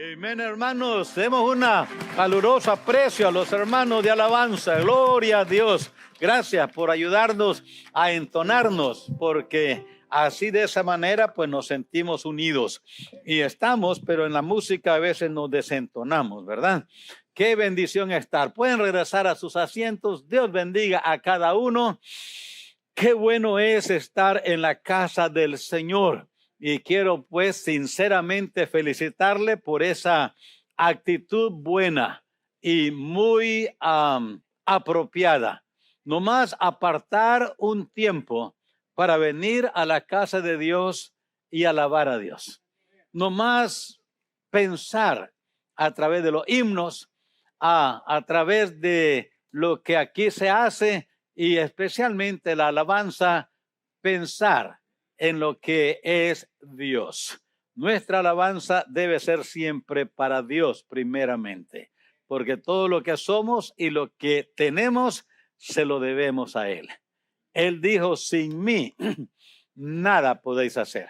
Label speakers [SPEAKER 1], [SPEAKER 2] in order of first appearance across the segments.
[SPEAKER 1] Amén, hermanos. Demos una calurosa aprecio a los hermanos de alabanza. Gloria a Dios. Gracias por ayudarnos a entonarnos, porque así de esa manera pues nos sentimos unidos. Y estamos, pero en la música a veces nos desentonamos, ¿verdad? Qué bendición estar. Pueden regresar a sus asientos. Dios bendiga a cada uno. Qué bueno es estar en la casa del Señor. Y quiero pues sinceramente felicitarle por esa actitud buena y muy apropiada. Nomás apartar un tiempo para venir a la casa de Dios y alabar a Dios. Nomás pensar a través de los himnos, a través de lo que aquí se hace y especialmente la alabanza, pensar en lo que es Dios. Nuestra alabanza debe ser siempre para Dios primeramente, porque todo lo que somos y lo que tenemos se lo debemos a Él. Él dijo, sin mí nada podéis hacer.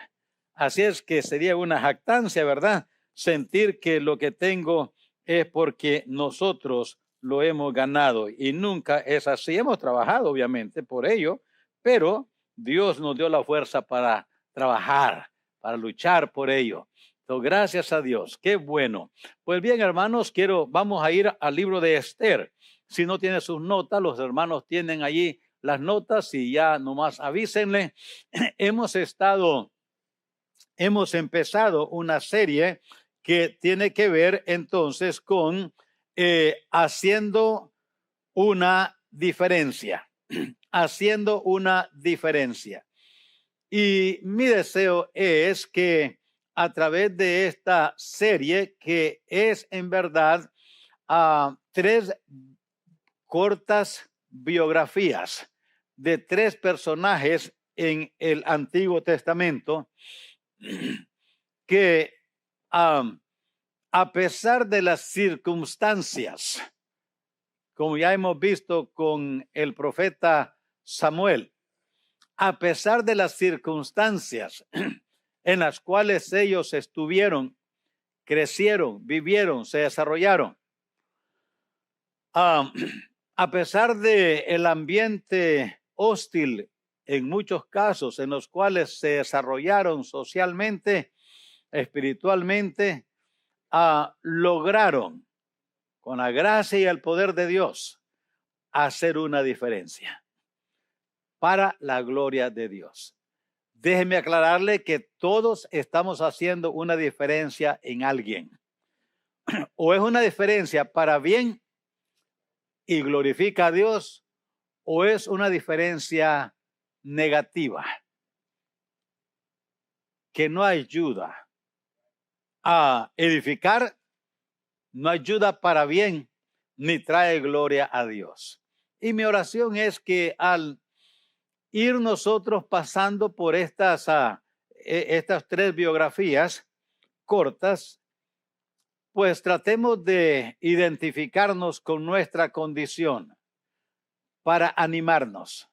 [SPEAKER 1] Así es que sería una jactancia, ¿verdad? Sentir que lo que tengo es porque nosotros lo hemos ganado y nunca es así. Hemos trabajado obviamente por ello, pero Dios nos dio la fuerza para trabajar, para luchar por ello. Entonces, gracias a Dios. Qué bueno. Pues bien, hermanos, vamos a ir al libro de Esther. Si no tiene sus notas, los hermanos tienen allí las notas y ya nomás avísenle. Hemos empezado una serie que tiene que ver entonces con haciendo una diferencia. Haciendo una diferencia. Y mi deseo es que a través de esta serie, que es en verdad 3 cortas biografías de 3 personajes en el Antiguo Testamento, que a pesar de las circunstancias, como ya hemos visto con el profeta Samuel, a pesar de las circunstancias en las cuales ellos estuvieron, crecieron, vivieron, se desarrollaron, a pesar de el ambiente hostil en muchos casos en los cuales se desarrollaron socialmente, espiritualmente, lograron con la gracia y el poder de Dios hacer una diferencia para la gloria de Dios. Déjeme aclararle que todos estamos haciendo una diferencia en alguien. O es una diferencia para bien y glorifica a Dios, o es una diferencia negativa que no ayuda a edificar, no ayuda para bien, ni trae gloria a Dios. Y mi oración es que al ir nosotros pasando por estas 3 biografías cortas, pues tratemos de identificarnos con nuestra condición para animarnos.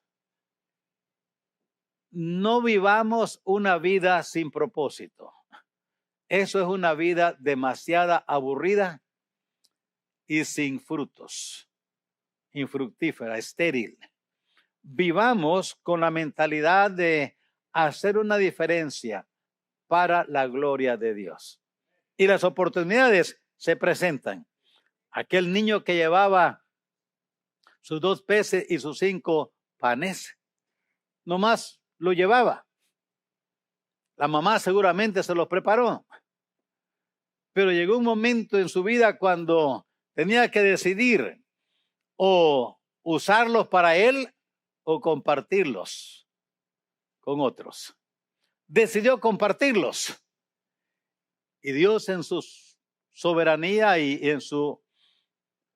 [SPEAKER 1] No vivamos una vida sin propósito. Eso es una vida demasiado aburrida y sin frutos, infructífera, estéril. Vivamos con la mentalidad de hacer una diferencia para la gloria de Dios. Y las oportunidades se presentan. Aquel niño que llevaba sus 2 peces y sus 5 panes, nomás lo llevaba. La mamá seguramente se los preparó. Pero llegó un momento en su vida cuando tenía que decidir o usarlos para él o compartirlos con otros. Decidió compartirlos. Y Dios en su soberanía y en su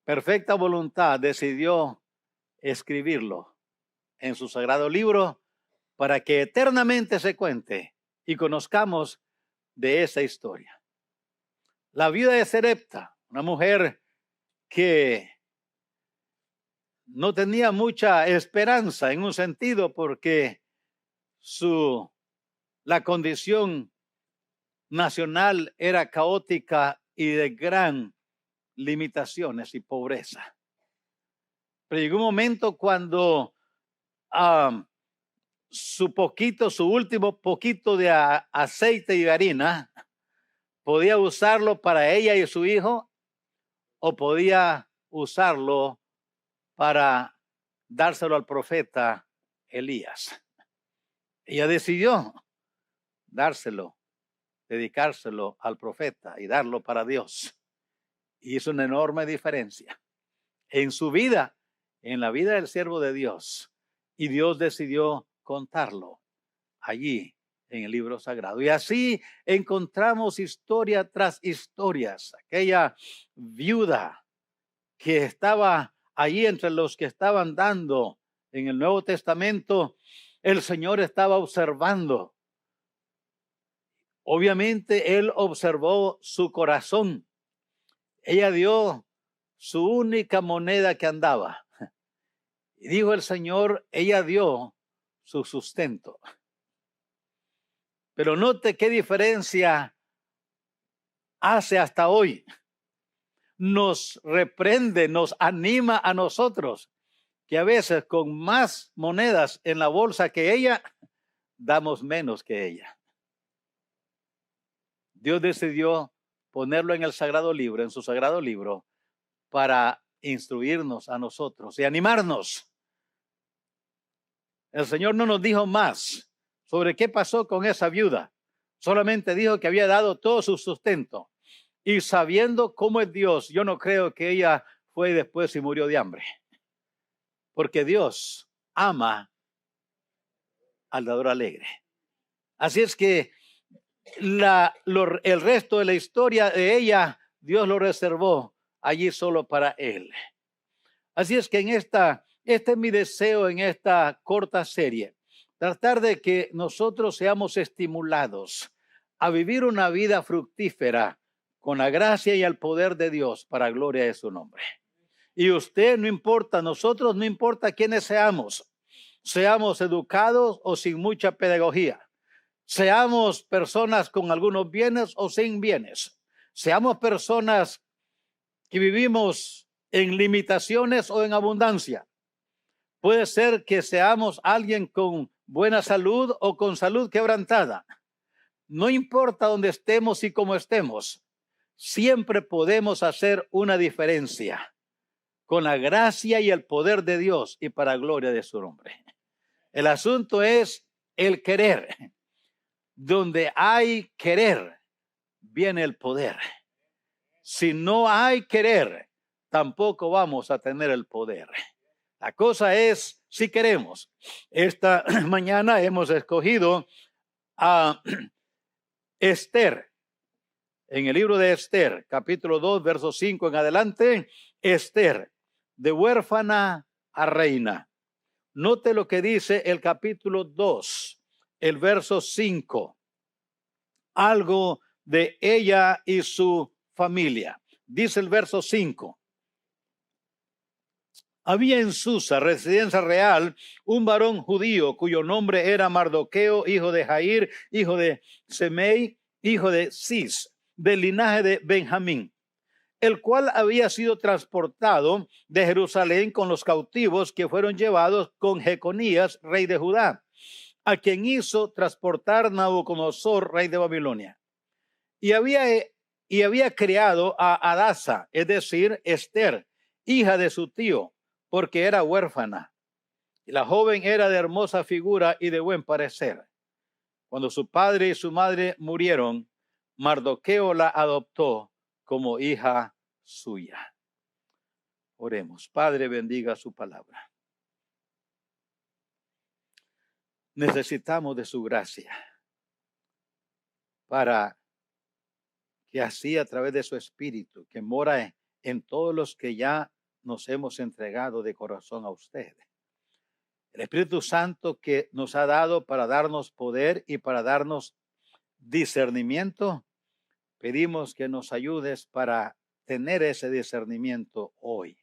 [SPEAKER 1] perfecta voluntad decidió escribirlo en su sagrado libro para que eternamente se cuente y conozcamos de esa historia. La viuda de Sarepta, una mujer que no tenía mucha esperanza en un sentido porque la condición nacional era caótica y de gran limitaciones y pobreza. Pero llegó un momento cuando su último poquito de aceite y harina, podía usarlo para ella y su hijo, o podía usarlo para dárselo al profeta Elías. Ella decidió dárselo, dedicárselo al profeta y darlo para Dios. Y hizo una enorme diferencia en su vida, en la vida del siervo de Dios. Y Dios decidió contarlo allí en el libro sagrado. Y así encontramos historia tras historias. Aquella viuda que estaba allí entre los que estaban dando en el Nuevo Testamento, el Señor estaba observando. Obviamente Él observó su corazón. Ella dio su única moneda que andaba. Y dijo el Señor, ella dio su sustento. Pero note qué diferencia hace hasta hoy. Nos reprende, nos anima a nosotros, que a veces con más monedas en la bolsa que ella, damos menos que ella. Dios decidió ponerlo en el sagrado libro, en su sagrado libro, para instruirnos a nosotros y animarnos. El Señor no nos dijo más sobre qué pasó con esa viuda. Solamente dijo que había dado todo su sustento. Y sabiendo cómo es Dios, yo no creo que ella fue después y murió de hambre. Porque Dios ama al dador alegre. Así es que el resto de la historia de ella, Dios lo reservó allí solo para él. Así es que este es mi deseo en esta corta serie. Tratar de que nosotros seamos estimulados a vivir una vida fructífera con la gracia y el poder de Dios para gloria de su nombre. Y usted, no importa, nosotros no importa quiénes seamos educados o sin mucha pedagogía, seamos personas con algunos bienes o sin bienes, seamos personas que vivimos en limitaciones o en abundancia. Puede ser que seamos alguien con buena salud o con salud quebrantada. No importa dónde estemos y cómo estemos, siempre podemos hacer una diferencia con la gracia y el poder de Dios y para gloria de su nombre. El asunto es el querer. Donde hay querer, viene el poder. Si no hay querer, tampoco vamos a tener el poder. La cosa es si queremos. Esta mañana hemos escogido a Esther. En el libro de Esther, capítulo 2, verso 5 en adelante, Esther, de huérfana a reina. Note lo que dice el capítulo 2, el verso 5. Algo de ella y su familia. Dice el verso 5. Había en Susa, residencia real, un varón judío cuyo nombre era Mardoqueo, hijo de Jair, hijo de Semei, hijo de Cis, del linaje de Benjamín, el cual había sido transportado de Jerusalén con los cautivos que fueron llevados con Jeconías, rey de Judá, a quien hizo transportar Nabucodonosor, rey de Babilonia. Y había criado a Hadasa, es decir, Esther, hija de su tío, porque era huérfana. Y la joven era de hermosa figura y de buen parecer. Cuando su padre y su madre murieron, Mardoqueo la adoptó como hija suya. Oremos. Padre, bendiga su palabra. Necesitamos de su gracia para que así a través de su espíritu, que mora en todos los que ya nos hemos entregado de corazón a usted. El Espíritu Santo que nos ha dado para darnos poder y para darnos discernimiento, pedimos que nos ayudes para tener ese discernimiento hoy.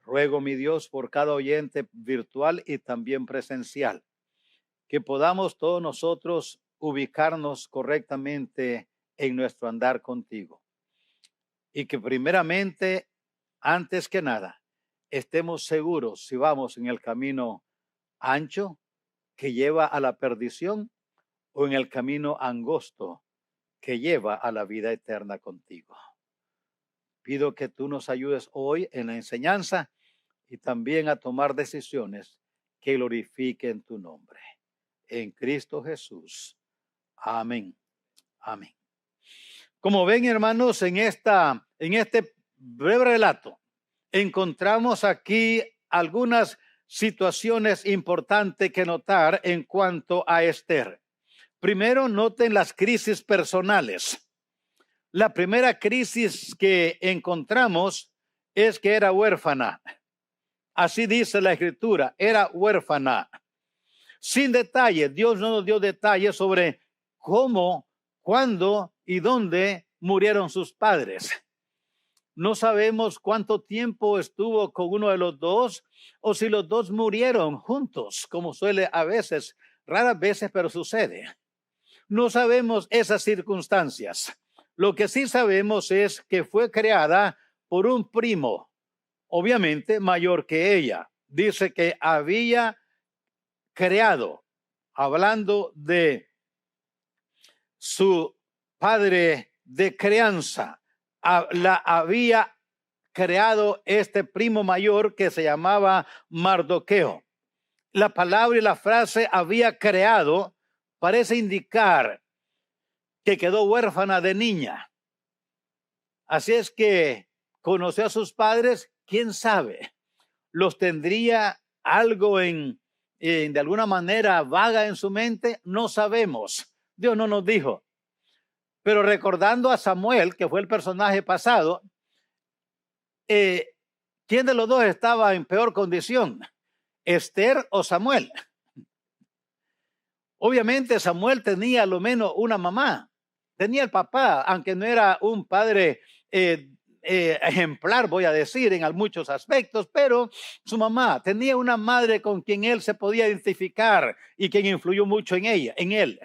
[SPEAKER 1] Ruego, mi Dios, por cada oyente virtual y también presencial, que podamos todos nosotros ubicarnos correctamente en nuestro andar contigo. y que primeramente, antes que nada, estemos seguros si vamos en el camino ancho que lleva a la perdición o en el camino angosto que lleva a la vida eterna contigo. Pido que tú nos ayudes hoy en la enseñanza y también a tomar decisiones que glorifiquen tu nombre. En Cristo Jesús. Amén. Amén. Como ven, hermanos, en este breve relato, encontramos aquí algunas situaciones importantes que notar en cuanto a Esther. Primero, noten las crisis personales. La primera crisis que encontramos es que era huérfana. Así dice la Escritura, era huérfana. Sin detalle, Dios no nos dio detalles sobre cómo, cuándo y dónde murieron sus padres. No sabemos cuánto tiempo estuvo con uno de los dos o si los dos murieron juntos, como suele a veces, raras veces, pero sucede. No sabemos esas circunstancias. Lo que sí sabemos es que fue creada por un primo, obviamente mayor que ella. Dice que había creado, hablando de su padre de crianza, la había creado este primo mayor que se llamaba Mardoqueo. La palabra y la frase había creado parece indicar que quedó huérfana de niña. Así es que conoció a sus padres, quién sabe, los tendría algo de alguna manera vaga en su mente, no sabemos. Dios no nos dijo. Pero recordando a Samuel, que fue el personaje pasado, ¿quién de los dos estaba en peor condición? ¿Esther o Samuel? Obviamente Samuel tenía a lo menos una mamá, tenía el papá, aunque no era un padre ejemplar, voy a decir, en muchos aspectos, pero su mamá tenía una madre con quien él se podía identificar y quien influyó mucho en él.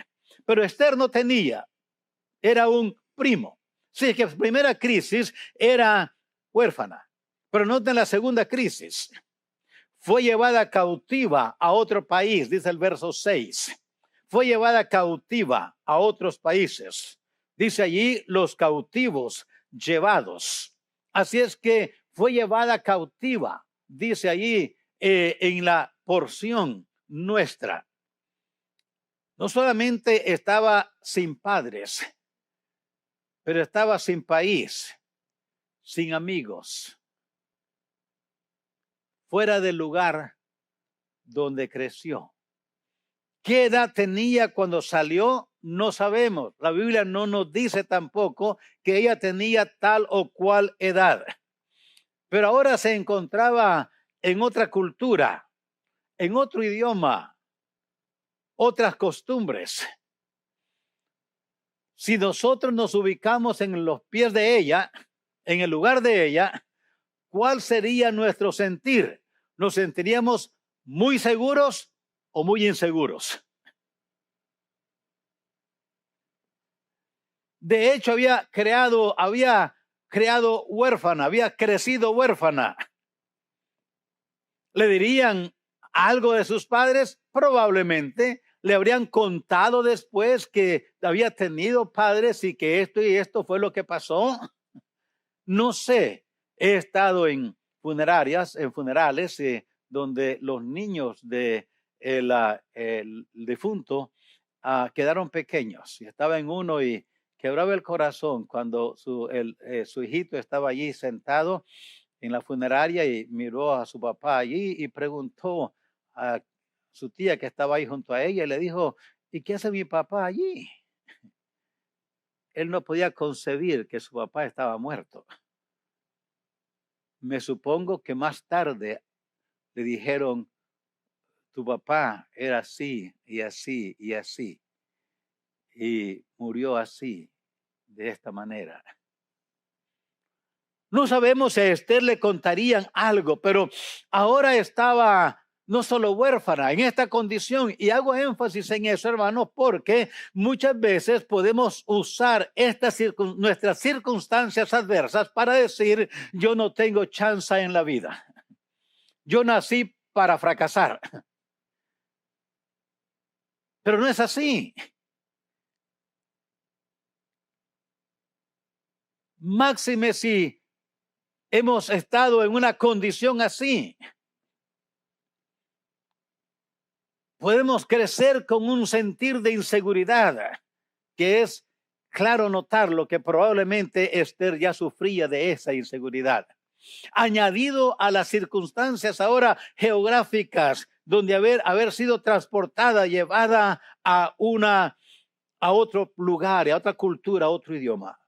[SPEAKER 1] Pero Esther no tenía, era un primo. Sí, que la primera crisis era huérfana, pero noten la segunda crisis. Fue llevada cautiva a otro país, dice el verso 6. Fue llevada cautiva a otros países. Dice allí los cautivos llevados. Así es que fue llevada cautiva, dice allí en la porción nuestra. No solamente estaba sin padres, pero estaba sin país, sin amigos, fuera del lugar donde creció. ¿Qué edad tenía cuando salió? No sabemos. La Biblia no nos dice tampoco que ella tenía tal o cual edad. Pero ahora se encontraba en otra cultura, en otro idioma, otras costumbres. Si nosotros nos ubicamos en los pies de ella, en el lugar de ella, ¿cuál sería nuestro sentir? ¿Nos sentiríamos muy seguros o muy inseguros? De hecho, había creado huérfana, había crecido huérfana. ¿Le dirían algo de sus padres? Probablemente. Le habrían contado después que había tenido padres y que esto y esto fue lo que pasó. No sé. He estado en funerales donde los niños del difunto quedaron pequeños. Y estaba en uno y quebraba el corazón cuando su hijito estaba allí sentado en la funeraria y miró a su papá allí y preguntó a su tía que estaba ahí junto a ella y le dijo, ¿y qué hace mi papá allí? Él no podía concebir que su papá estaba muerto. Me supongo que más tarde le dijeron, tu papá era así y así y así y murió así, de esta manera. No sabemos si a Esther le contarían algo, pero ahora estaba no solo huérfana, en esta condición. Y hago énfasis en eso, hermanos, porque muchas veces podemos usar nuestras circunstancias adversas para decir, yo no tengo chance en la vida. Yo nací para fracasar. Pero no es así. Máxime si hemos estado en una condición así. Podemos crecer con un sentir de inseguridad, que es claro notar lo que probablemente Esther ya sufría de esa inseguridad. Añadido a las circunstancias ahora geográficas, donde haber sido transportada, llevada a otro lugar, a otra cultura, a otro idioma.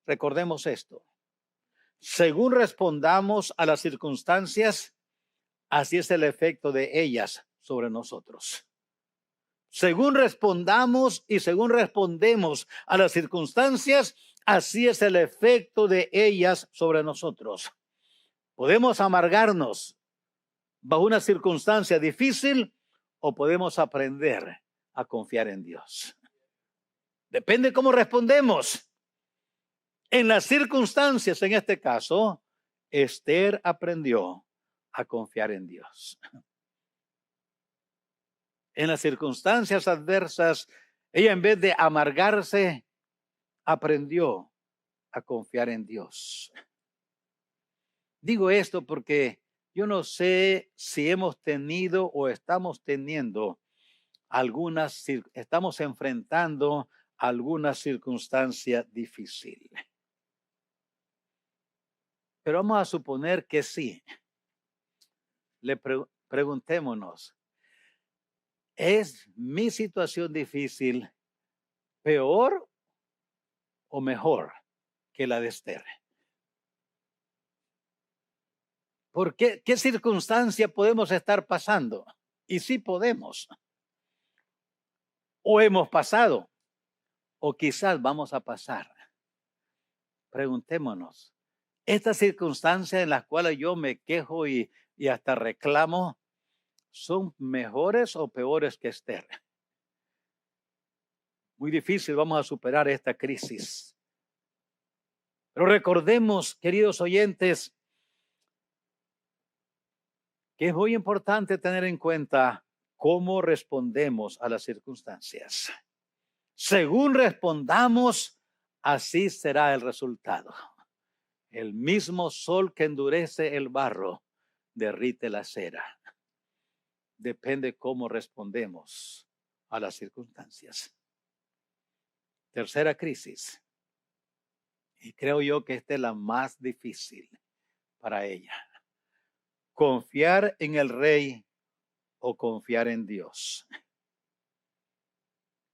[SPEAKER 1] Recordemos esto. Según respondamos a las circunstancias, así es el efecto de ellas sobre nosotros. Según respondamos y según respondemos a las circunstancias, así es el efecto de ellas sobre nosotros. Podemos amargarnos bajo una circunstancia difícil o podemos aprender a confiar en Dios. Depende cómo respondemos. En las circunstancias, en este caso, Esther aprendió a confiar en Dios. En las circunstancias adversas, ella en vez de amargarse, aprendió a confiar en Dios. Digo esto porque yo no sé si hemos tenido o estamos teniendo estamos enfrentando alguna circunstancia difícil. Pero vamos a suponer que sí. Preguntémonos, ¿es mi situación difícil peor o mejor que la de Esther? ¿Por qué circunstancia podemos estar pasando? Y sí podemos. O hemos pasado, o quizás vamos a pasar. Preguntémonos, ¿estas circunstancias en las cuales yo me quejo y hasta reclamo son mejores o peores que Esther? Muy difícil vamos a superar esta crisis. Pero recordemos, queridos oyentes, que es muy importante tener en cuenta cómo respondemos a las circunstancias. Según respondamos, así será el resultado. El mismo sol que endurece el barro, derrite la cera. Depende cómo respondemos a las circunstancias. Tercera crisis. Y creo yo que esta es la más difícil para ella. Confiar en el rey o confiar en Dios.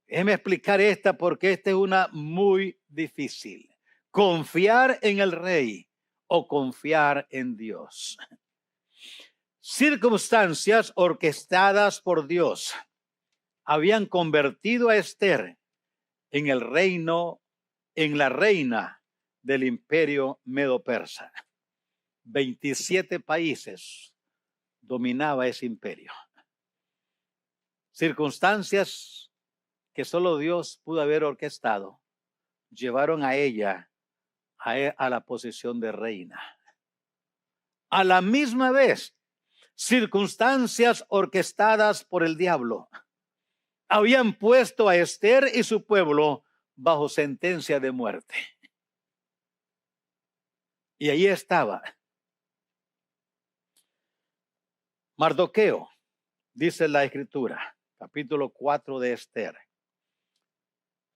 [SPEAKER 1] Déjeme explicar esta porque esta es una muy difícil. Confiar en el rey o confiar en Dios. Circunstancias orquestadas por Dios habían convertido a Esther en la reina del imperio medo-persa. 27 países dominaba ese imperio. Circunstancias que solo Dios pudo haber orquestado llevaron a ella a la posición de reina. A la misma vez, circunstancias orquestadas por el diablo habían puesto a Esther y su pueblo bajo sentencia de muerte. Y ahí estaba Mardoqueo, dice la Escritura, capítulo 4 de Esther.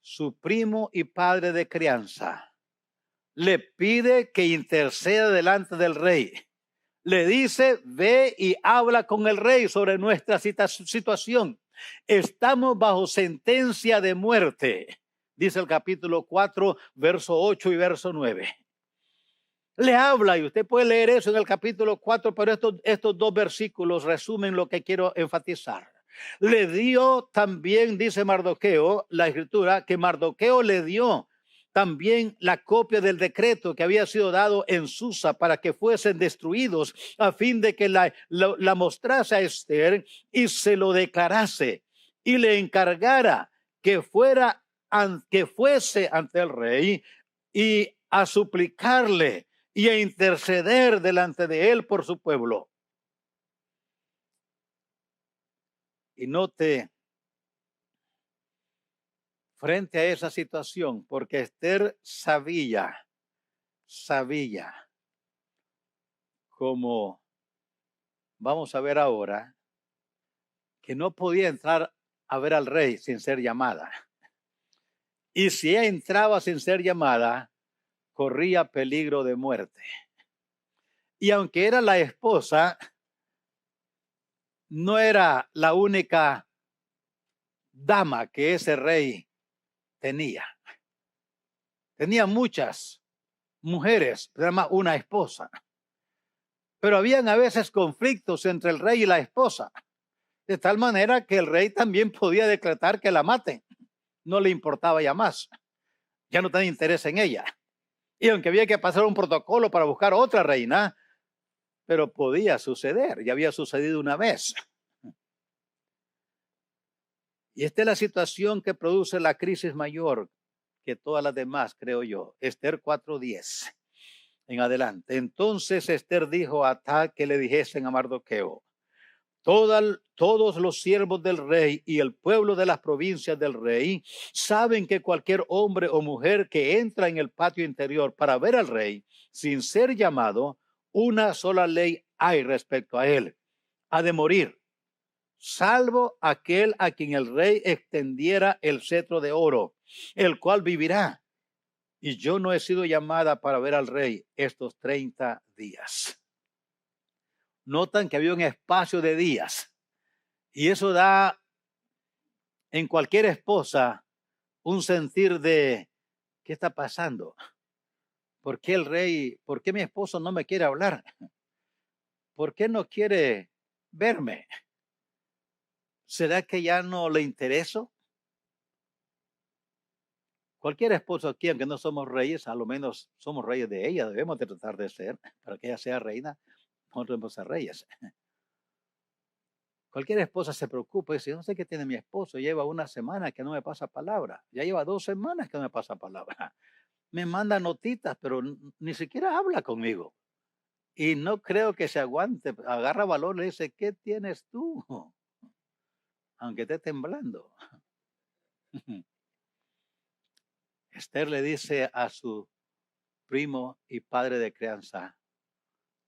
[SPEAKER 1] Su primo y padre de crianza le pide que interceda delante del rey. Le dice, ve y habla con el rey sobre nuestra situación. Estamos bajo sentencia de muerte, dice el capítulo 4, verso 8 y verso 9. Le habla, y usted puede leer eso en el capítulo 4, pero estos dos versículos resumen lo que quiero enfatizar. Le dio también, dice Mardoqueo, la Escritura, que Mardoqueo le dio también la copia del decreto que había sido dado en Susa para que fuesen destruidos, a fin de que la mostrase a Esther y se lo declarase y le encargara que fuese ante el rey y a suplicarle y a interceder delante de él por su pueblo. Y note, frente a esa situación, porque Esther sabía, como vamos a ver ahora, que no podía entrar a ver al rey sin ser llamada. Y si ella entraba sin ser llamada, corría peligro de muerte. Y aunque era la esposa, no era la única dama que ese rey tenía. Tenía muchas mujeres, además una esposa. Pero habían a veces conflictos entre el rey y la esposa, de tal manera que el rey también podía decretar que la maten. No le importaba ya más. Ya no tenía interés en ella. Y aunque había que pasar un protocolo para buscar otra reina, pero podía suceder. Ya había sucedido una vez. Y esta es la situación que produce la crisis mayor que todas las demás, creo yo. Esther 4:10 en adelante. Entonces Esther dijo a Atag que le dijesen a Mardoqueo: todos los siervos del rey y el pueblo de las provincias del rey saben que cualquier hombre o mujer que entra en el patio interior para ver al rey sin ser llamado, una sola ley hay respecto a él: ha de morir, salvo aquel a quien el rey extendiera el cetro de oro, el cual vivirá. Y yo no he sido llamada para ver al rey estos 30 días. Notan que había un espacio de días. Y eso da en cualquier esposa un sentir de: ¿qué está pasando? ¿Por qué el rey, por qué mi esposo no me quiere hablar? ¿Por qué no quiere verme? ¿Será que ya no le intereso? Cualquier esposo aquí, aunque no somos reyes, a lo menos somos reyes de ella, debemos de tratar de ser, para que ella sea reina, nosotros debemos ser reyes. Cualquier esposa se preocupa y dice: no sé qué tiene mi esposo, lleva una semana que no me pasa palabra, ya lleva 2 semanas que no me pasa palabra, me manda notitas, pero ni siquiera habla conmigo. Y no creo que se aguante, agarra valor, le dice: ¿qué tienes tú? Aunque esté temblando. Esther le dice a su primo y padre de crianza: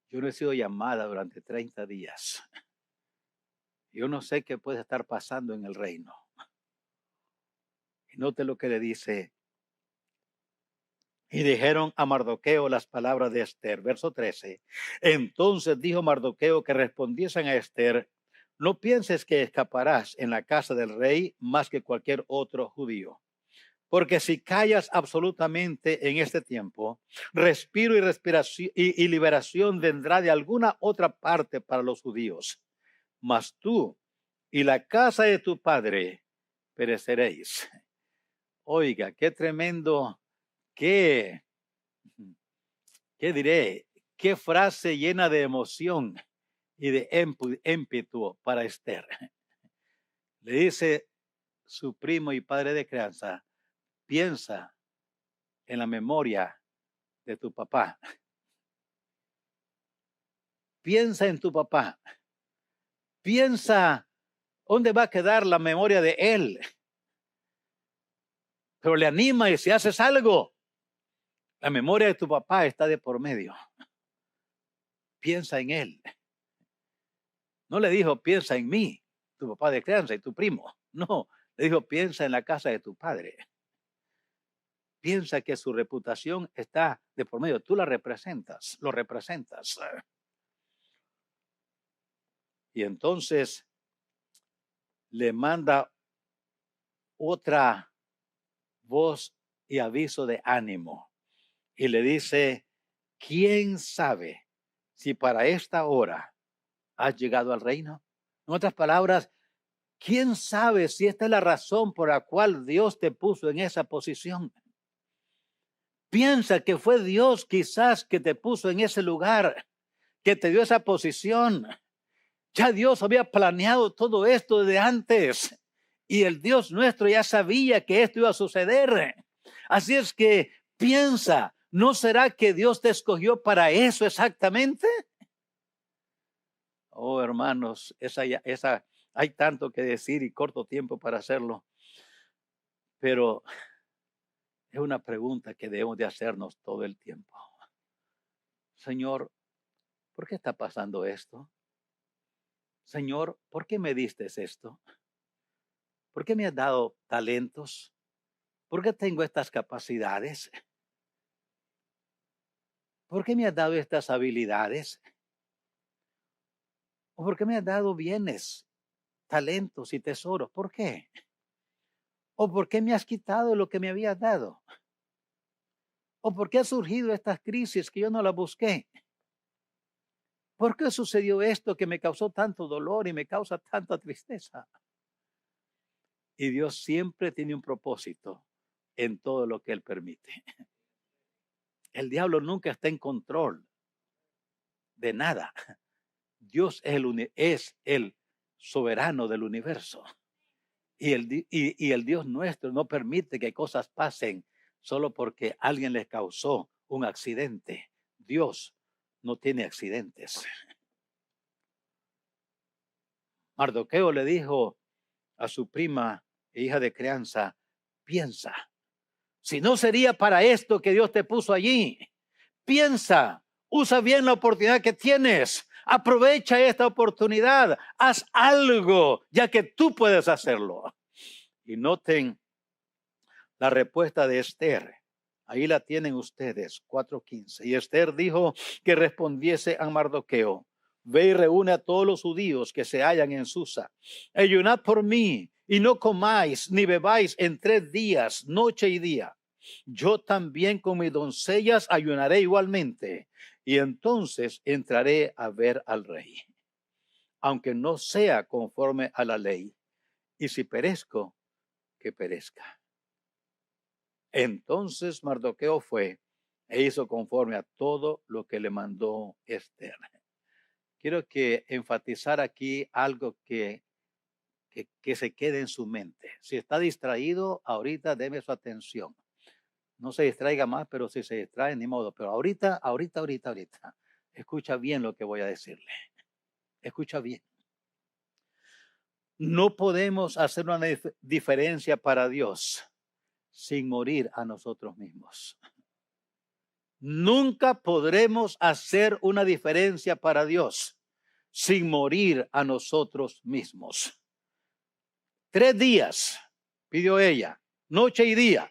[SPEAKER 1] yo no he sido llamada durante 30 días. Yo no sé qué puede estar pasando en el reino. Y note lo que le dice: y dijeron a Mardoqueo las palabras de Esther. Verso 13. Entonces dijo Mardoqueo que respondiesen a Esther: no pienses que escaparás en la casa del rey más que cualquier otro judío. Porque si callas absolutamente en este tiempo, respiro y respiración y liberación vendrá de alguna otra parte para los judíos. Mas tú y la casa de tu padre pereceréis. Oiga, qué tremendo, qué diré, qué frase llena de emoción y de ímpetu para Esther. Le dice su primo y padre de crianza: piensa en la memoria de tu papá. Piensa en tu papá. Piensa dónde va a quedar la memoria de él. Pero le anima y si haces algo, la memoria de tu papá está de por medio. Piensa en él. No le dijo: piensa en mí, tu papá de crianza y tu primo. No, le dijo: piensa en la casa de tu padre. Piensa que su reputación está de por medio. Tú la representas, lo representas. Y entonces le manda otra voz y aviso de ánimo. Y le dice: ¿quién sabe si para esta hora has llegado al reino? En otras palabras, ¿quién sabe si esta es la razón por la cual Dios te puso en esa posición? Piensa que fue Dios quizás que te puso en ese lugar, que te dio esa posición. Ya Dios había planeado todo esto desde antes. Y el Dios nuestro ya sabía que esto iba a suceder. Así es que piensa, ¿no será que Dios te escogió para eso exactamente? Oh, hermanos, hay tanto que decir y corto tiempo para hacerlo. Pero es una pregunta que debemos de hacernos todo el tiempo. Señor, ¿por qué está pasando esto? Señor, ¿por qué me diste esto? ¿Por qué me has dado talentos? ¿Por qué tengo estas capacidades? ¿Por qué me has dado estas habilidades? ¿O por qué me has dado bienes, talentos y tesoros? ¿Por qué? ¿O por qué me has quitado lo que me habías dado? ¿O por qué ha surgido estas crisis que yo no las busqué? ¿Por qué sucedió esto que me causó tanto dolor y me causa tanta tristeza? Y Dios siempre tiene un propósito en todo lo que Él permite. El diablo nunca está en control de nada. Dios es el soberano del universo. Y el Dios nuestro no permite que cosas pasen solo porque alguien les causó un accidente. Dios no tiene accidentes. Mardoqueo le dijo a su prima e hija de crianza, piensa, si no sería para esto que Dios te puso allí, piensa, usa bien la oportunidad que tienes, aprovecha esta oportunidad, haz algo, ya que tú puedes hacerlo. Y noten la respuesta de Esther. Ahí la tienen ustedes, 4:15. Y Esther dijo que respondiese a Mardoqueo, ve y reúne a todos los judíos que se hallan en Susa. Ayunad por mí y no comáis ni bebáis en 3 días, noche y día. Yo también con mis doncellas ayunaré igualmente. Y entonces entraré a ver al rey, aunque no sea conforme a la ley. Y si perezco, que perezca. Entonces Mardoqueo fue e hizo conforme a todo lo que le mandó Esther. Quiero que enfatizar aquí algo que se quede en su mente. Si está distraído, ahorita deme su atención. No se distraiga más, pero si se distrae, ni modo. Pero ahorita, escucha bien lo que voy a decirle. Escucha bien. No podemos hacer una diferencia para Dios sin morir a nosotros mismos. Nunca podremos hacer una diferencia para Dios sin morir a nosotros mismos. 3 días pidió ella, noche y día.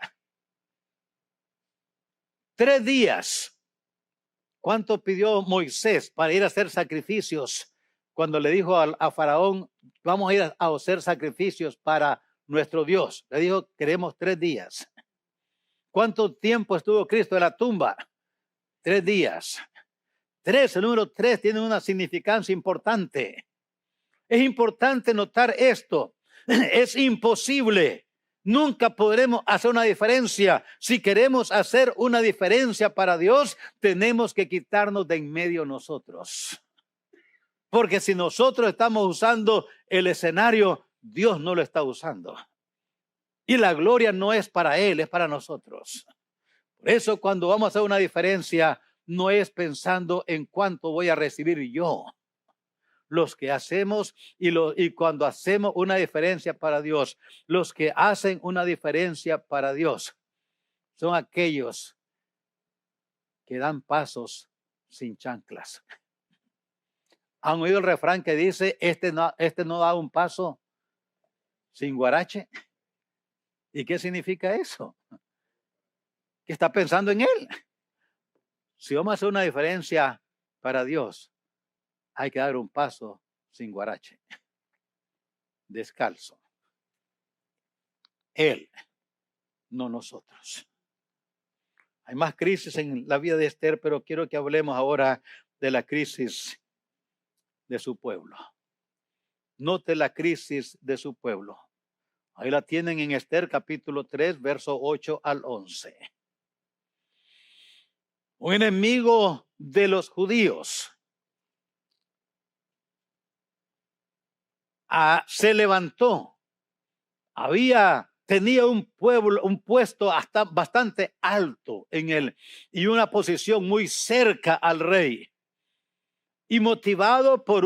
[SPEAKER 1] 3 días. ¿Cuánto pidió Moisés para ir a hacer sacrificios? Cuando le dijo a Faraón, vamos a ir a hacer sacrificios para nuestro Dios. Le dijo, queremos 3 días. ¿Cuánto tiempo estuvo Cristo en la tumba? 3 días. 3, el número 3 tiene una significancia importante. Es importante notar esto. Es imposible. Nunca podremos hacer una diferencia. Si queremos hacer una diferencia para Dios, tenemos que quitarnos de en medio nosotros. Porque si nosotros estamos usando el escenario, Dios no lo está usando. Y la gloria no es para Él, es para nosotros. Por eso cuando vamos a hacer una diferencia, no es pensando en cuánto voy a recibir yo. Los que hacemos y cuando hacemos una diferencia para Dios, los que hacen una diferencia para Dios son aquellos que dan pasos sin chanclas. ¿Han oído el refrán que dice, este no da un paso sin guarache? ¿Y qué significa eso? Que está pensando en él. Si vamos a hacer una diferencia para Dios, hay que dar un paso sin guarache, descalzo. Él, no nosotros. Hay más crisis en la vida de Esther, pero quiero que hablemos ahora de la crisis de su pueblo. Note la crisis de su pueblo. Ahí la tienen en Esther capítulo 3, verso 8 al 11. un enemigo de los judíos, se levantó. Tenía un puesto hasta bastante alto en él y una posición muy cerca al rey. Y motivado por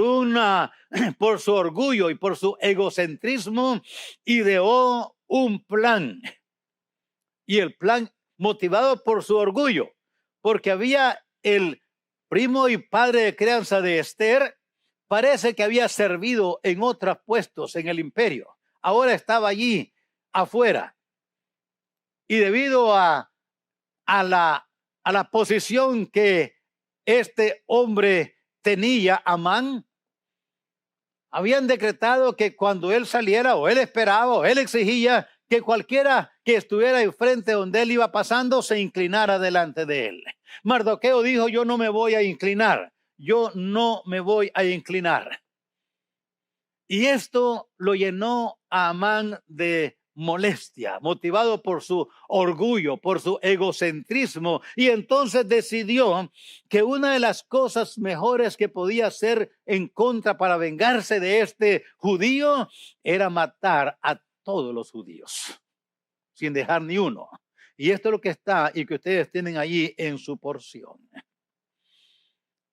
[SPEAKER 1] su orgullo y por su egocentrismo, ideó un plan. Y el plan, motivado por su orgullo, porque había el primo y padre de crianza de Esther, parece que había servido en otros puestos en el imperio. Ahora estaba allí afuera. Y debido a la posición que este hombre tenía, Amán, habían decretado que cuando él saliera, o él esperaba, o él exigía que cualquiera que estuviera enfrente donde él iba pasando se inclinara delante de él. Mardoqueo dijo: yo no me voy a inclinar, yo no me voy a inclinar. Y esto lo llenó a Amán de molestia, motivado por su orgullo, por su egocentrismo, y entonces decidió que una de las cosas mejores que podía hacer en contra para vengarse de este judío era matar a todos los judíos, sin dejar ni uno. Y esto es lo que está y que ustedes tienen allí en su porción.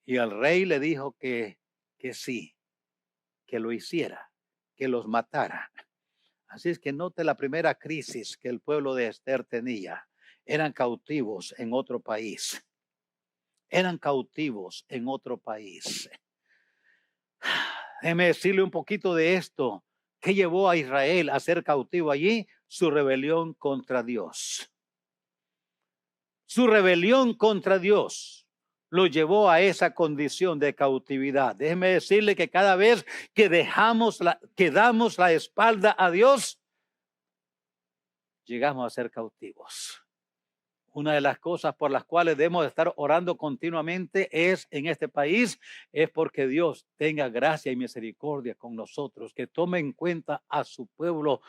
[SPEAKER 1] Y el rey le dijo que sí, que lo hiciera, que los matara. Así es que note la primera crisis que el pueblo de Esther tenía. Eran cautivos en otro país. Eran cautivos en otro país. Déjeme decirle un poquito de esto. ¿Qué llevó a Israel a ser cautivo allí? Su rebelión contra Dios. Su rebelión contra Dios lo llevó a esa condición de cautividad. Déjeme decirle que cada vez que damos la espalda a Dios, llegamos a ser cautivos. Una de las cosas por las cuales debemos estar orando continuamente en este país, es porque Dios tenga gracia y misericordia con nosotros, que tome en cuenta a su pueblo,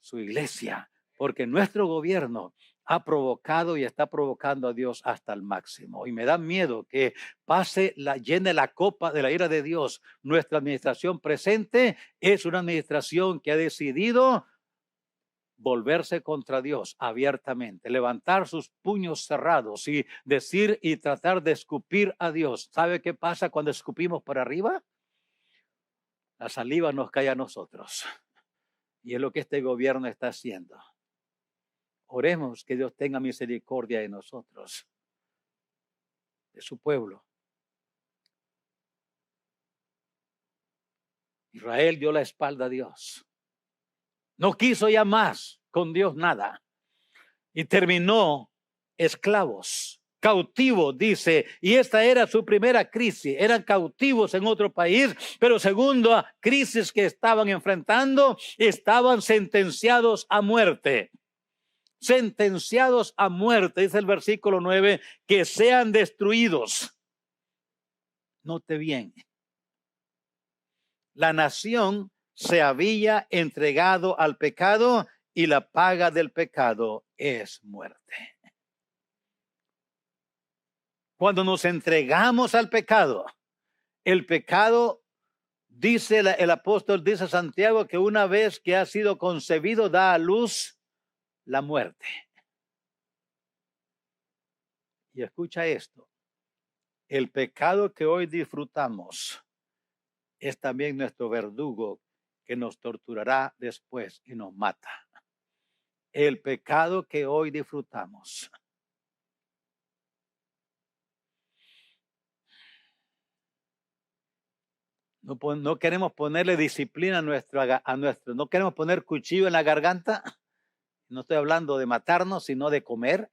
[SPEAKER 1] su iglesia, porque nuestro gobierno ha provocado y está provocando a Dios hasta el máximo. Y me da miedo que llene la copa de la ira de Dios. Nuestra administración presente es una administración que ha decidido volverse contra Dios abiertamente, levantar sus puños cerrados y decir y tratar de escupir a Dios. ¿Sabe qué pasa cuando escupimos para arriba? La saliva nos cae a nosotros. Y es lo que este gobierno está haciendo. Oremos que Dios tenga misericordia de nosotros, de su pueblo. Israel dio la espalda a Dios. No quiso ya más con Dios nada. Y terminó esclavos, cautivos, dice. Y esta era su primera crisis. Eran cautivos en otro país. Pero segunda crisis que estaban enfrentando, estaban sentenciados a muerte. Sentenciados a muerte, dice el versículo 9, que sean destruidos. Note bien. La nación se había entregado al pecado y la paga del pecado es muerte. Cuando nos entregamos al pecado, el pecado, dice el apóstol, dice Santiago, que una vez que ha sido concebido da a luz la muerte. Y escucha esto, el pecado que hoy disfrutamos es también nuestro verdugo que nos torturará después y nos mata. El pecado que hoy disfrutamos. No queremos ponerle disciplina a nuestro, no queremos poner cuchillo en la garganta. No estoy hablando de matarnos, sino de comer.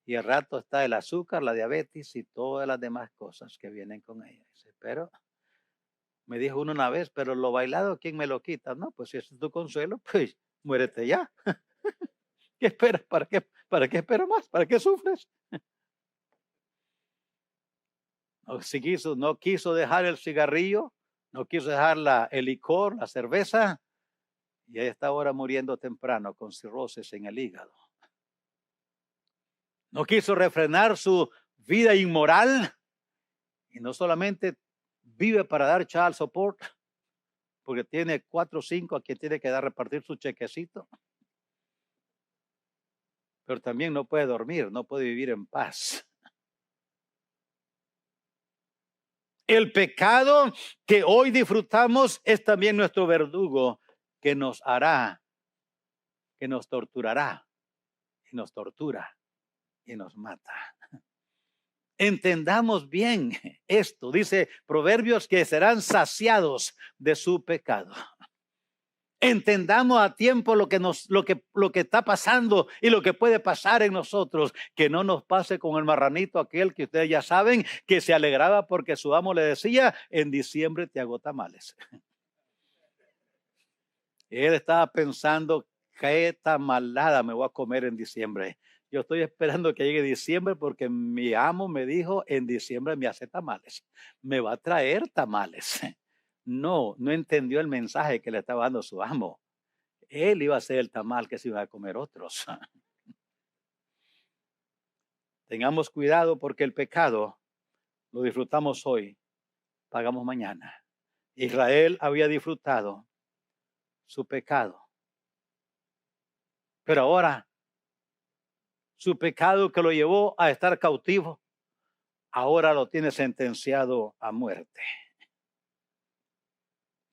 [SPEAKER 1] Y al rato está el azúcar, la diabetes y todas las demás cosas que vienen con ella. Pero me dijo uno una vez, pero lo bailado, ¿quién me lo quita? No, pues si ese es tu consuelo, pues muérete ya. ¿Qué esperas? ¿Para qué esperas más? ¿Para qué sufres? No quiso dejar el cigarrillo, no quiso dejar el licor, la cerveza, y ahí está ahora muriendo temprano con cirrosis en el hígado. No quiso refrenar su vida inmoral. Y no solamente vive para dar child support, porque tiene 4 o 5 a quien tiene que dar repartir su chequecito. Pero también no puede dormir, no puede vivir en paz. El pecado que hoy disfrutamos es también nuestro verdugo que nos hará, que nos torturará, y nos tortura y nos mata. Entendamos bien esto. Dice Proverbios que serán saciados de su pecado. Entendamos a tiempo lo que está pasando y lo que puede pasar en nosotros. Que no nos pase con el marranito aquel que ustedes ya saben que se alegraba porque su amo le decía: en diciembre te hago tamales. Él estaba pensando: qué tamalada me voy a comer en diciembre. Yo estoy esperando que llegue diciembre porque mi amo me dijo: en diciembre me hace tamales. Me va a traer tamales. No entendió el mensaje que le estaba dando su amo. Él iba a hacer el tamal que se iba a comer otros. Tengamos cuidado porque el pecado lo disfrutamos hoy, pagamos mañana. Israel había disfrutado su pecado, pero ahora su pecado que lo llevó a estar cautivo, ahora lo tiene sentenciado a muerte.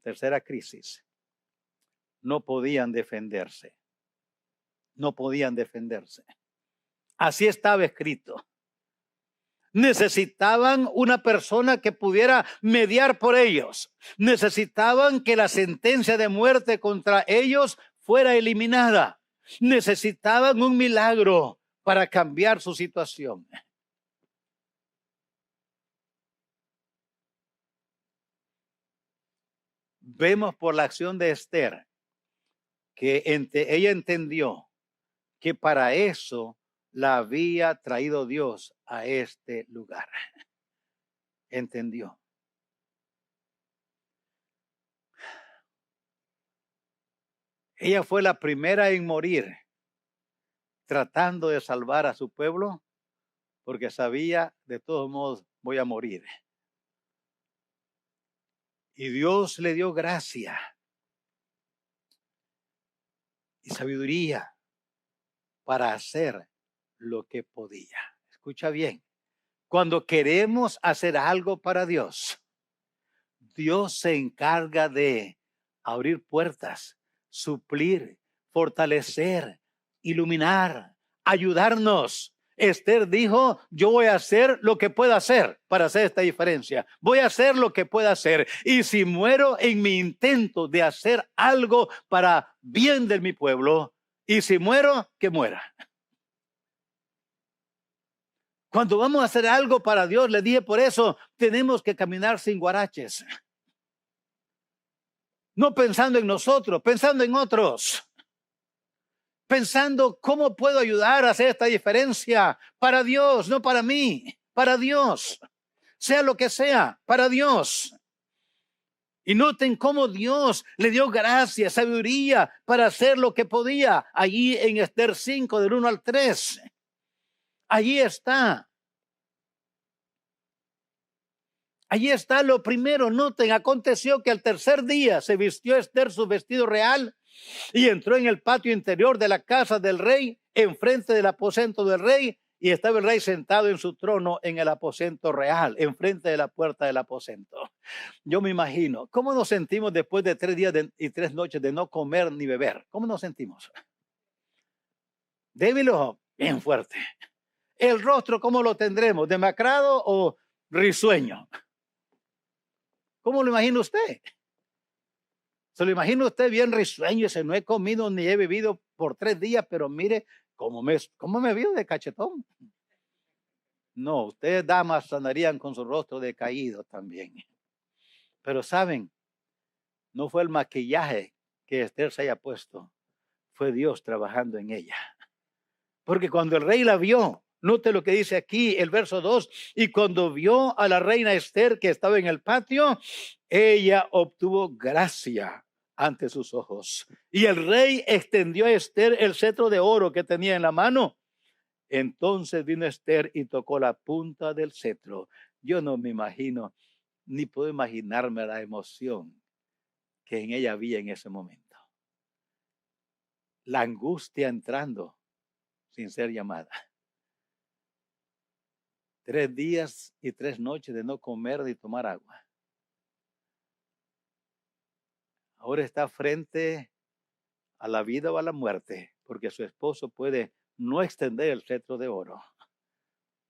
[SPEAKER 1] Tercera crisis. No podían defenderse. No podían defenderse. Así estaba escrito. Necesitaban una persona que pudiera mediar por ellos. Necesitaban que la sentencia de muerte contra ellos fuera eliminada. Necesitaban un milagro para cambiar su situación. Vemos por la acción de Esther que ella entendió que para eso la había traído Dios a este lugar. Entendió. Ella fue la primera en morir, tratando de salvar a su pueblo, porque sabía: de todos modos voy a morir. Y Dios le dio gracia y sabiduría para hacer lo que podía. Escucha bien. Cuando queremos hacer algo para Dios, Dios se encarga de abrir puertas, suplir, fortalecer, iluminar, ayudarnos. Esther dijo: yo voy a hacer lo que pueda hacer para hacer esta diferencia. Voy a hacer lo que pueda hacer. Y si muero en mi intento de hacer algo para bien de mi pueblo, y si muero, que muera. Cuando vamos a hacer algo para Dios, le dije, por eso tenemos que caminar sin guaraches. No pensando en nosotros, pensando en otros. Pensando cómo puedo ayudar a hacer esta diferencia para Dios, no para mí, para Dios. Sea lo que sea, para Dios. Y noten cómo Dios le dio gracia, sabiduría para hacer lo que podía. Allí en Esther 5, del 1 al 3. Allí está. Allí está lo primero. Noten, aconteció que al tercer día se vistió Esther su vestido real y entró en el patio interior de la casa del rey, enfrente del aposento del rey, y estaba el rey sentado en su trono en el aposento real, enfrente de la puerta del aposento. Yo me imagino, ¿cómo nos sentimos después de 3 días y 3 noches de no comer ni beber? ¿Cómo nos sentimos? ¿Débil o bien fuerte? ¿El rostro cómo lo tendremos? ¿Demacrado o risueño? ¿Cómo lo imagina usted? Se lo imagina usted bien risueño, ese: no he comido ni he bebido por 3 días, pero mire cómo me vio de cachetón. No, ustedes, damas, andarían con su rostro decaído también. Pero saben, no fue el maquillaje que Esther se haya puesto, fue Dios trabajando en ella. Porque cuando el rey la vio, note lo que dice aquí el verso 2, y cuando vio a la reina Esther que estaba en el patio, ella obtuvo gracia ante sus ojos. Y el rey extendió a Esther el cetro de oro que tenía en la mano. Entonces vino Esther y tocó la punta del cetro. Yo no me imagino, ni puedo imaginarme la emoción que en ella había en ese momento. La angustia entrando sin ser llamada. 3 días y 3 noches de no comer ni tomar agua. Ahora está frente a la vida o a la muerte, porque su esposo puede no extender el cetro de oro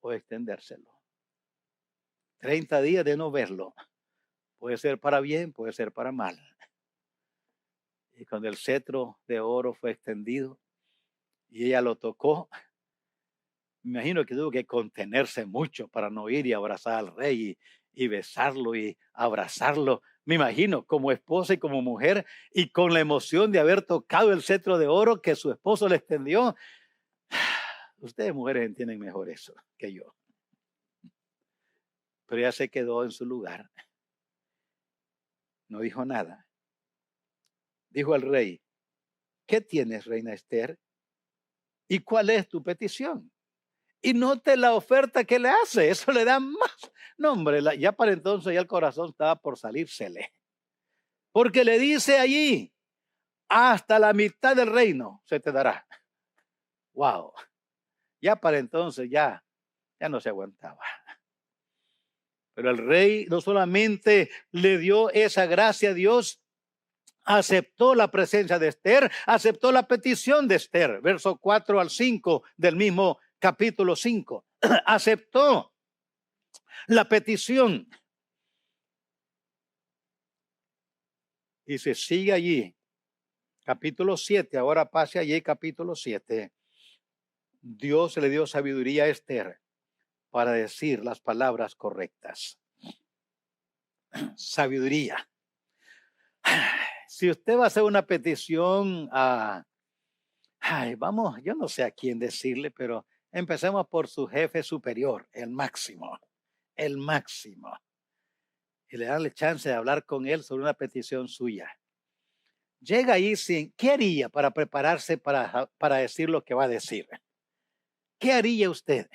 [SPEAKER 1] o extendérselo. 30 días de no verlo. Puede ser para bien, puede ser para mal. Y cuando el cetro de oro fue extendido y ella lo tocó, me imagino que tuvo que contenerse mucho para no ir y abrazar al rey y besarlo y abrazarlo. Me imagino como esposa y como mujer y con la emoción de haber tocado el cetro de oro que su esposo le extendió. Ustedes mujeres entienden mejor eso que yo. Pero ella se quedó en su lugar. No dijo nada. Dijo al rey, ¿qué tienes, reina Esther? ¿Y cuál es tu petición? Y note la oferta que le hace, eso le da más. No, hombre, ya para entonces ya el corazón estaba por salírsele. Porque le dice allí, hasta la mitad del reino se te dará. Wow. Ya para entonces ya no se aguantaba. Pero el rey no solamente le dio esa gracia a Dios, aceptó la presencia de Esther, aceptó la petición de Esther, verso 4 al 5 del mismo capítulo 5. Aceptó la petición. Y se sigue allí, capítulo 7, ahora pase allí, capítulo 7. Dios le dio sabiduría a Esther para decir las palabras correctas. Sabiduría. Si usted va a hacer una petición vamos, yo no sé a quién decirle, pero empecemos por su jefe superior, el máximo. Y le dan la chance de hablar con él sobre una petición suya. Llega ahí sin, ¿qué haría para prepararse para decir lo que va a decir? ¿Qué haría usted?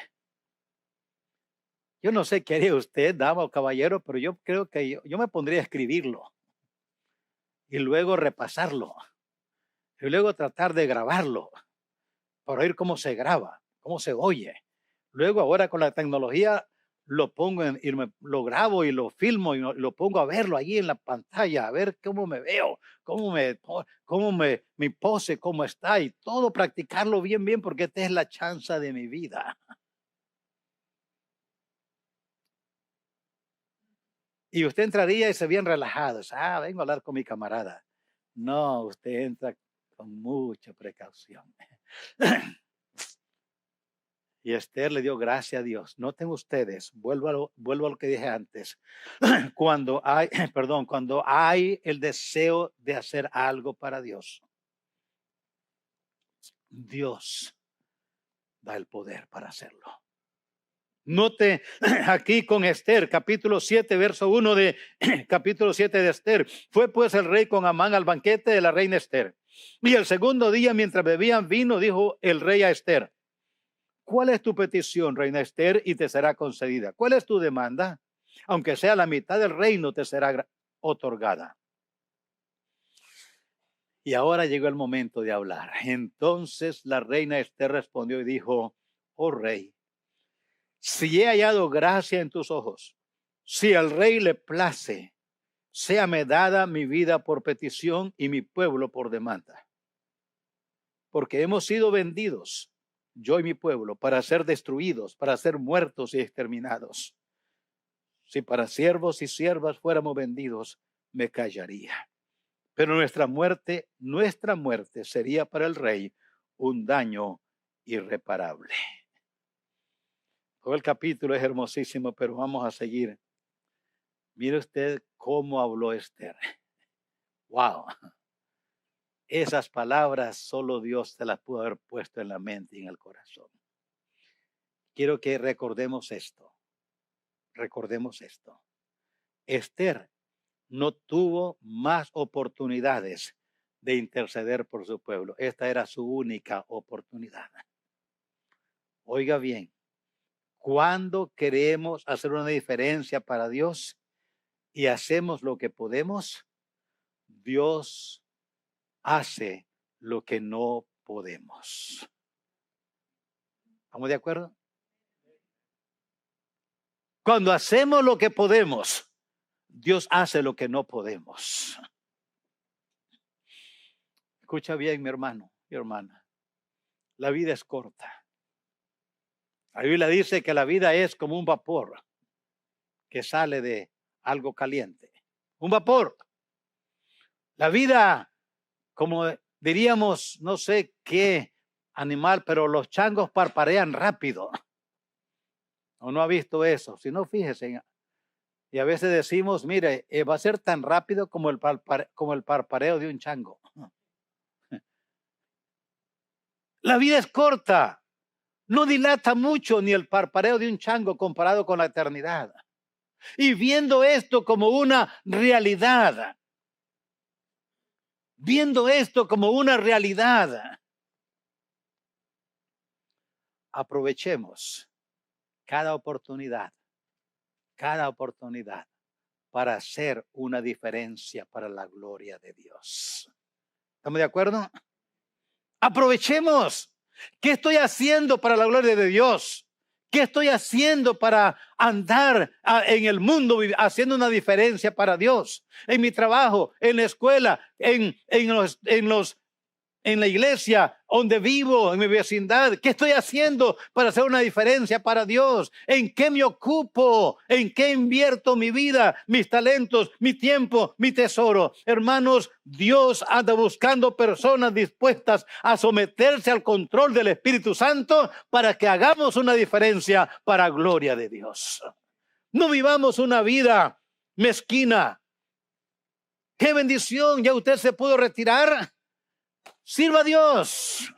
[SPEAKER 1] Yo no sé qué haría usted, dama o caballero, pero yo creo que yo me pondría a escribirlo y luego repasarlo y luego tratar de grabarlo para oír cómo se graba, cómo se oye. Luego ahora con la tecnología lo pongo y lo grabo y lo filmo y lo pongo a verlo allí en la pantalla, a ver cómo me veo, mi pose, cómo está y todo practicarlo bien, porque esta es la chance de mi vida. Y usted entraría y se bien relajado. Vengo a hablar con mi camarada. No, usted entra con mucha precaución. Y Esther le dio gracias a Dios. Noten ustedes, vuelvo a lo que dije antes. Cuando hay el deseo de hacer algo para Dios, Dios da el poder para hacerlo. Note aquí con Esther, capítulo 7, verso 1 de capítulo 7 de Esther. Fue pues el rey con Amán al banquete de la reina Esther. Y el segundo día, mientras bebían vino, dijo el rey a Esther, ¿cuál es tu petición, reina Esther? Y te será concedida. ¿Cuál es tu demanda? Aunque sea la mitad del reino, te será otorgada. Y ahora llegó el momento de hablar. Entonces la reina Esther respondió y dijo, oh rey, si he hallado gracia en tus ojos, si al rey le place, séame dada mi vida por petición y mi pueblo por demanda. Porque hemos sido vendidos, yo y mi pueblo, para ser destruidos, para ser muertos y exterminados. Si para siervos y siervas fuéramos vendidos, me callaría. Pero nuestra muerte sería para el rey un daño irreparable. Todo el capítulo es hermosísimo, pero vamos a seguir. Mire usted cómo habló Esther. Wow. Esas palabras solo Dios te las pudo haber puesto en la mente y en el corazón. Quiero que recordemos esto. Esther no tuvo más oportunidades de interceder por su pueblo. Esta era su única oportunidad. Oiga bien, cuando queremos hacer una diferencia para Dios y hacemos lo que podemos, Dios hace lo que no podemos. ¿Estamos de acuerdo? Cuando hacemos lo que podemos, Dios hace lo que no podemos. Escucha bien, mi hermano, mi hermana. La vida es corta. La Biblia dice que la vida es como un vapor que sale de algo caliente. Un vapor. La vida, como diríamos, no sé qué animal, pero los changos parpadean rápido. ¿O no ha visto eso? Si no, fíjese. Y a veces decimos, mire, va a ser tan rápido como el parpadeo de un chango. La vida es corta. No dilata mucho ni el parpadeo de un chango comparado con la eternidad. Y viendo esto como una realidad, aprovechemos cada oportunidad para hacer una diferencia para la gloria de Dios. ¿Estamos de acuerdo? Aprovechemos. ¿Qué estoy haciendo para la gloria de Dios? ¿Qué estoy haciendo para andar en el mundo haciendo una diferencia para Dios? En mi trabajo, en la escuela, en la iglesia donde vivo, en mi vecindad. ¿Qué estoy haciendo para hacer una diferencia para Dios? ¿En qué me ocupo? ¿En qué invierto mi vida, mis talentos, mi tiempo, mi tesoro? Hermanos, Dios anda buscando personas dispuestas a someterse al control del Espíritu Santo para que hagamos una diferencia para gloria de Dios. No vivamos una vida mezquina. ¡Qué bendición! ¿Ya usted se pudo retirar? Sirva a Dios.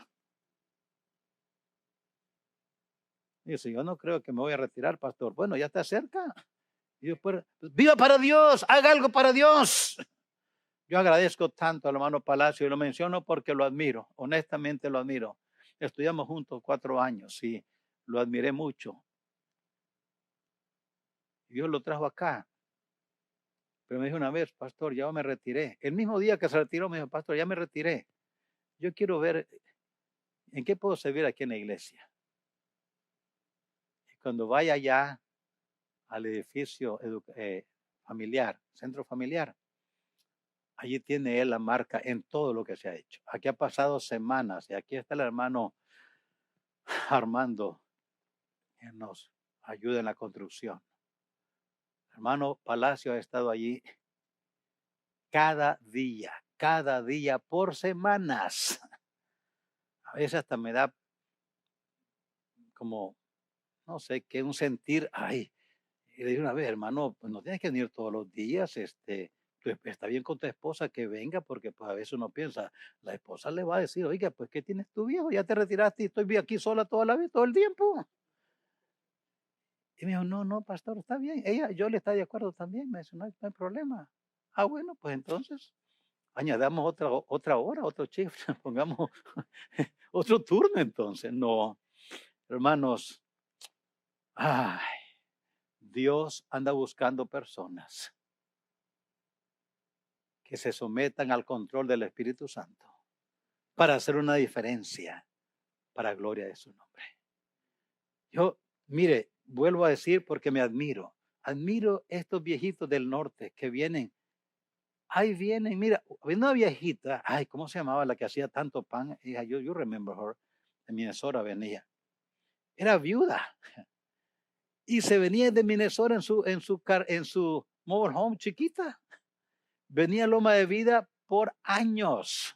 [SPEAKER 1] Dice, yo no creo que me voy a retirar, pastor. Bueno, ya está cerca. Viva para Dios, haga algo para Dios. Yo agradezco tanto al hermano Palacio y lo menciono porque lo admiro, honestamente lo admiro. Estudiamos juntos 4 años y lo admiré mucho. Dios lo trajo acá. Pero me dijo una vez, pastor, ya me retiré. El mismo día que se retiró me dijo, pastor, ya me retiré. Yo quiero ver en qué puedo servir aquí en la iglesia. Cuando vaya allá al edificio familiar, centro familiar, allí tiene él la marca en todo lo que se ha hecho. Aquí ha pasado semanas y aquí está el hermano Armando que nos ayuda en la construcción. El hermano Palacio ha estado allí cada día por semanas. A veces hasta me da como, no sé, que un sentir, ay, y le dije una vez, hermano, pues no tienes que venir todos los días, está bien con tu esposa que venga, porque pues a veces uno piensa, la esposa le va a decir, oiga, pues ¿qué tienes tu viejo? Ya te retiraste y estoy aquí sola toda la vida, todo el tiempo. Y me dijo, no, pastor, está bien. Yo le está de acuerdo también, me dice, no hay problema. Ah, bueno, pues entonces añadamos otra hora, otro shift, pongamos otro turno entonces. No, hermanos, ay, Dios anda buscando personas que se sometan al control del Espíritu Santo para hacer una diferencia para gloria de su nombre. Yo, mire, vuelvo a decir porque me admiro estos viejitos del norte que vienen. Ahí vienen, mira, una viejita, ay, ¿cómo se llamaba la que hacía tanto pan? Yo remember her, de Minnesota venía. Era viuda y se venía de Minnesota en su mobile home chiquita. Venía a Loma de Vida por años.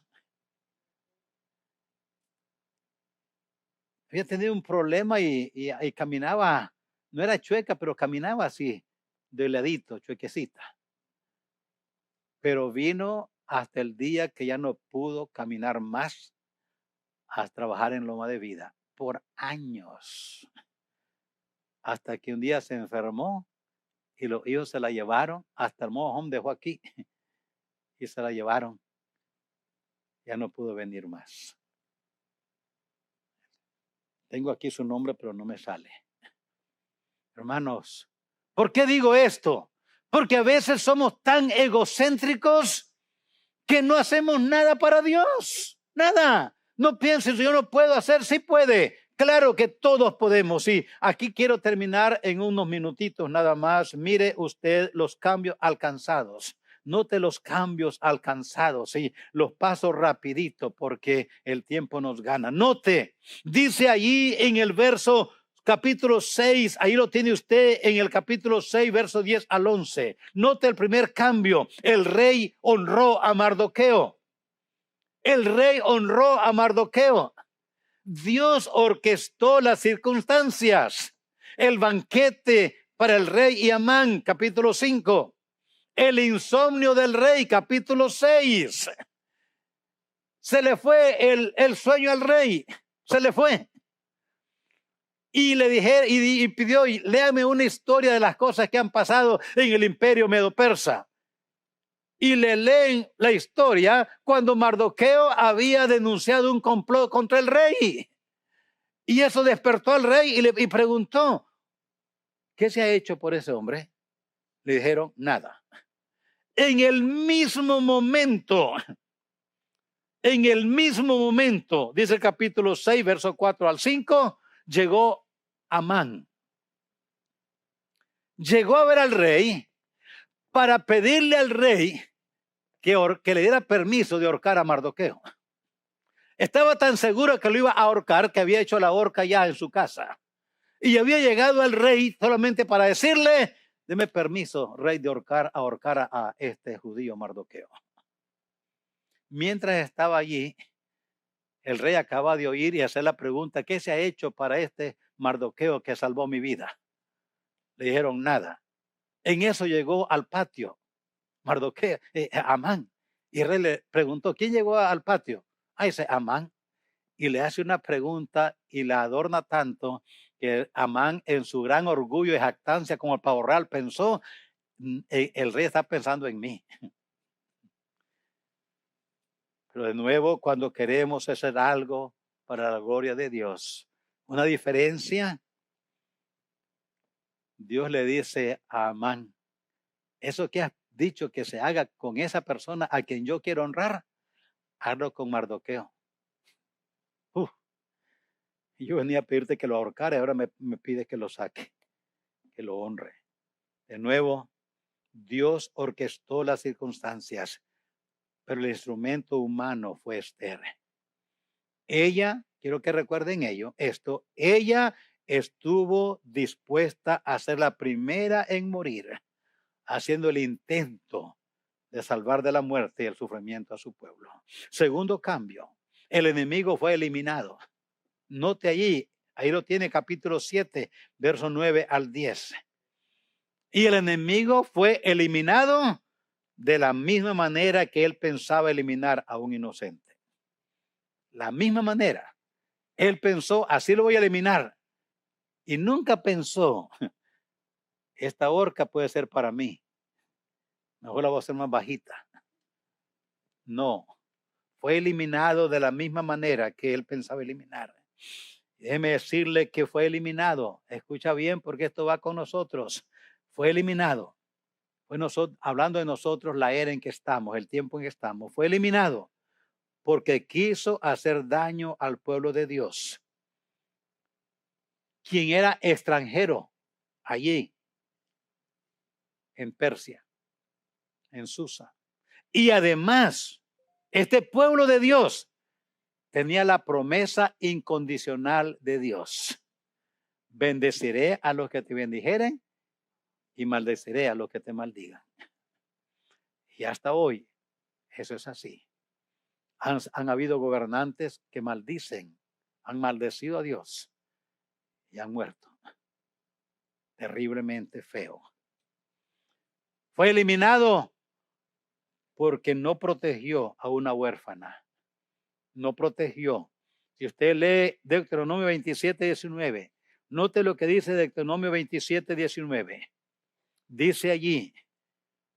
[SPEAKER 1] Había tenido un problema y caminaba, no era chueca, pero caminaba así, de ladito, chuequecita. Pero vino hasta el día que ya no pudo caminar más a trabajar en Loma de Vida por años. Hasta que un día se enfermó y los hijos se la llevaron, hasta el mobile home dejó aquí y se la llevaron. Ya no pudo venir más. Tengo aquí su nombre, pero no me sale. Hermanos, ¿por qué digo esto? Porque a veces somos tan egocéntricos que no hacemos nada para Dios. Nada. No pienses, yo no puedo hacer, sí puede. Claro que todos podemos. Y aquí quiero terminar en unos minutitos nada más. Mire usted los cambios alcanzados. Note los cambios alcanzados. Y los paso rapidito porque el tiempo nos gana. Note, dice allí en el verso capítulo 6, ahí lo tiene usted en el capítulo 6, verso 10 al 11. Note el primer cambio. El rey honró a Mardoqueo. El rey honró a Mardoqueo. Dios orquestó las circunstancias. El banquete para el rey y Amán, capítulo 5. El insomnio del rey, capítulo 6. Se le fue el sueño al rey. Se le fue. Y le dije, y pidió, léame una historia de las cosas que han pasado en el imperio medo-persa. Y le leen la historia cuando Mardoqueo había denunciado un complot contra el rey. Y eso despertó al rey y preguntó, ¿qué se ha hecho por ese hombre? Le dijeron, nada. En el mismo momento, dice el capítulo 6, verso 4 al 5, llegó Amán. Llegó a ver al rey para pedirle al rey que le diera permiso de ahorcar a Mardoqueo. Estaba tan seguro que lo iba a ahorcar que había hecho la horca ya en su casa. Y había llegado al rey solamente para decirle, deme permiso, rey, de ahorcar a este judío Mardoqueo. Mientras estaba allí, el rey acaba de oír y hacer la pregunta, ¿qué se ha hecho para este Mardoqueo que salvó mi vida? Le dijeron nada. En eso llegó al patio Mardoqueo, Amán. Y el rey le preguntó, ¿quién llegó al patio? Ese Amán. Y le hace una pregunta y la adorna tanto que Amán, en su gran orgullo y jactancia como el pavo real, pensó, el rey está pensando en mí. Pero de nuevo, cuando queremos hacer algo para la gloria de Dios, una diferencia, Dios le dice a Amán, eso que has dicho que se haga con esa persona a quien yo quiero honrar, hazlo con Mardoqueo. Yo venía a pedirte que lo ahorcara y ahora me pide que lo saque, que lo honre. De nuevo, Dios orquestó las circunstancias, pero el instrumento humano fue Esther. Ella, quiero que recuerden esto, ella estuvo dispuesta a ser la primera en morir, haciendo el intento de salvar de la muerte y el sufrimiento a su pueblo. Segundo cambio, el enemigo fue eliminado. Note ahí lo tiene capítulo 7, verso 9 al 10. Y el enemigo fue eliminado de la misma manera que él pensaba eliminar a un inocente. La misma manera. Él pensó, así lo voy a eliminar. Y nunca pensó, esta horca puede ser para mí. Mejor la voy a hacer más bajita. No. Fue eliminado de la misma manera que él pensaba eliminar. Déjeme decirle que fue eliminado. Escucha bien porque esto va con nosotros. Fue eliminado. Fue hablando de nosotros, la era en que estamos, el tiempo en que estamos. Fue eliminado porque quiso hacer daño al pueblo de Dios, quien era extranjero allí en Persia, en Susa. Y además, este pueblo de Dios tenía la promesa incondicional de Dios. Bendeciré a los que te bendijeren y maldeciré a los que te maldigan. Y hasta hoy, eso es así. Han habido gobernantes que maldicen, han maldecido a Dios y han muerto. Terriblemente feo. Fue eliminado porque no protegió a una huérfana. No protegió. Si usted lee Deuteronomio 27:19, note lo que dice Deuteronomio 27:19. Dice allí,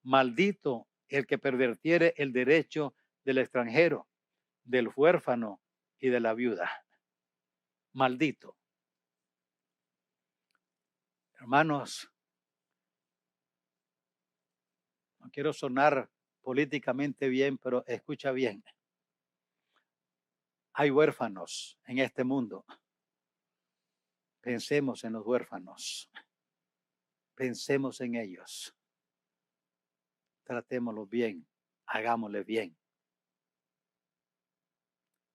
[SPEAKER 1] maldito el que pervirtiere el derecho del extranjero, del huérfano y de la viuda. Maldito. Hermanos, no quiero sonar políticamente bien, pero escucha bien. Hay huérfanos en este mundo. Pensemos en los huérfanos. Pensemos en ellos. Tratémoslos bien. Hagámosles bien.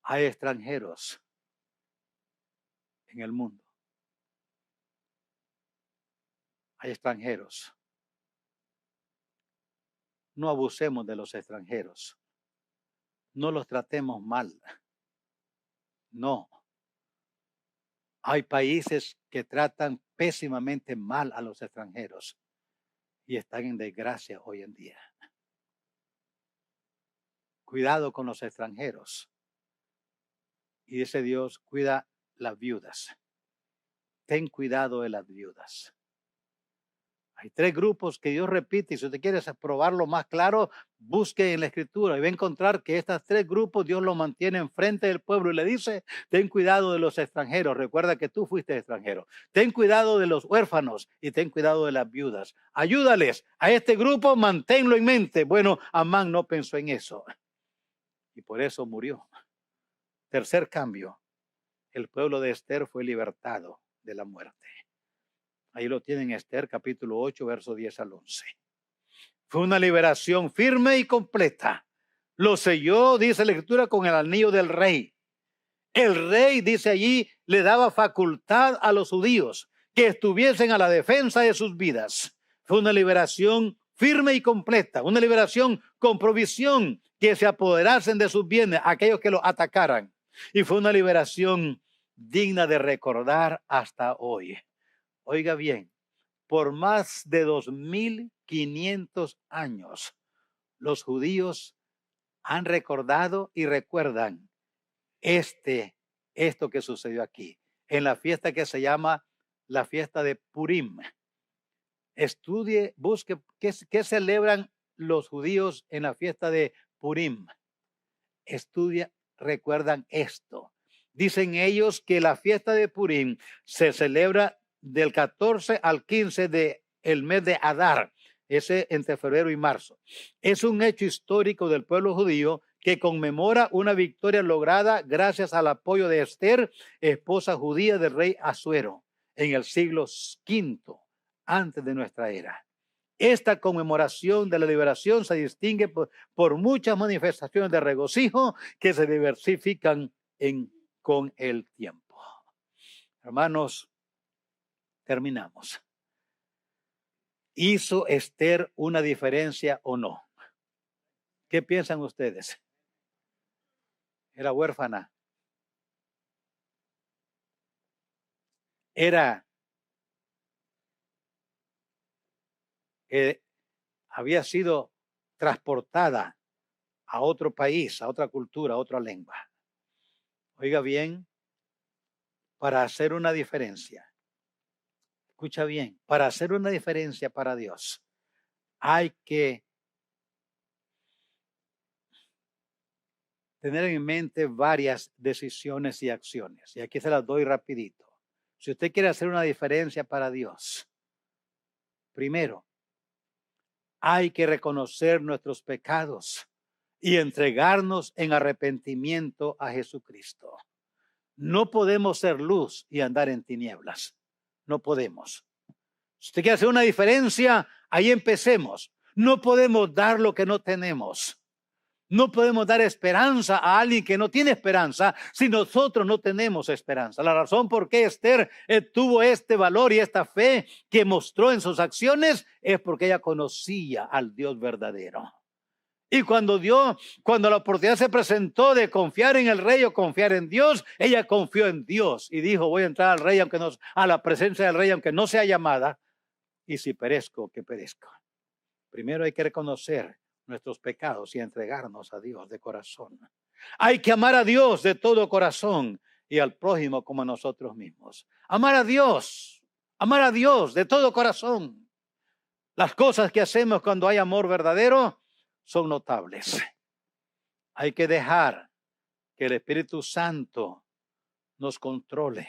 [SPEAKER 1] Hay extranjeros en el mundo. Hay extranjeros. No abusemos de los extranjeros. No los tratemos mal. No. Hay países que tratan pésimamente mal a los extranjeros y están en desgracia hoy en día. Cuidado con los extranjeros. Y dice Dios, cuida las viudas. Ten cuidado de las viudas. Hay 3 grupos que Dios repite, y si usted quiere probarlo más claro, busque en la Escritura y va a encontrar que estos 3 grupos Dios los mantiene enfrente del pueblo y le dice, ten cuidado de los extranjeros, recuerda que tú fuiste extranjero, ten cuidado de los huérfanos y ten cuidado de las viudas, ayúdales a este grupo, manténlo en mente. Bueno, Amán no pensó en eso y por eso murió. Tercer cambio, el pueblo de Esther fue libertado de la muerte. Ahí lo tienen, Esther, capítulo 8, verso 10 al 11. Fue una liberación firme y completa. Lo selló, dice la Escritura, con el anillo del rey. El rey, dice allí, le daba facultad a los judíos que estuviesen a la defensa de sus vidas. Fue una liberación firme y completa, una liberación con provisión, que se apoderasen de sus bienes aquellos que los atacaran. Y fue una liberación digna de recordar hasta hoy. Oiga bien, por más de 2500 años, los judíos han recordado y recuerdan esto que sucedió aquí, en la fiesta que se llama la fiesta de Purim. Estudie, busque qué celebran los judíos en la fiesta de Purim. Estudia, recuerdan esto. Dicen ellos que la fiesta de Purim se celebra del 14 al 15 del mes de Adar, ese entre febrero y marzo. Es un hecho histórico del pueblo judío que conmemora una victoria lograda gracias al apoyo de Esther, esposa judía del rey Asuero, en el siglo V antes de nuestra era. Esta conmemoración de la liberación se distingue por muchas manifestaciones de regocijo que se diversifican con el tiempo. Hermanos, terminamos. ¿Hizo Esther una diferencia o no? ¿Qué piensan ustedes? Era huérfana. Había sido transportada a otro país, a otra cultura, a otra lengua. Oiga bien, para hacer una diferencia. Escucha bien, para hacer una diferencia para Dios, hay que tener en mente varias decisiones y acciones. Y aquí se las doy rapidito. Si usted quiere hacer una diferencia para Dios, primero, hay que reconocer nuestros pecados y entregarnos en arrepentimiento a Jesucristo. No podemos ser luz y andar en tinieblas. No podemos. Si usted quiere hacer una diferencia, ahí empecemos. No podemos dar lo que no tenemos. No podemos dar esperanza a alguien que no tiene esperanza si nosotros no tenemos esperanza. La razón por qué Esther tuvo este valor y esta fe que mostró en sus acciones es porque ella conocía al Dios verdadero. Y cuando la oportunidad se presentó de confiar en el rey o confiar en Dios, ella confió en Dios y dijo, voy a entrar al rey a la presencia del rey aunque no sea llamada, y si perezco, que perezca. Primero hay que reconocer nuestros pecados y entregarnos a Dios de corazón. Hay que amar a Dios de todo corazón y al prójimo como a nosotros mismos. Amar a Dios de todo corazón. Las cosas que hacemos cuando hay amor verdadero son notables. Hay que dejar que el Espíritu Santo nos controle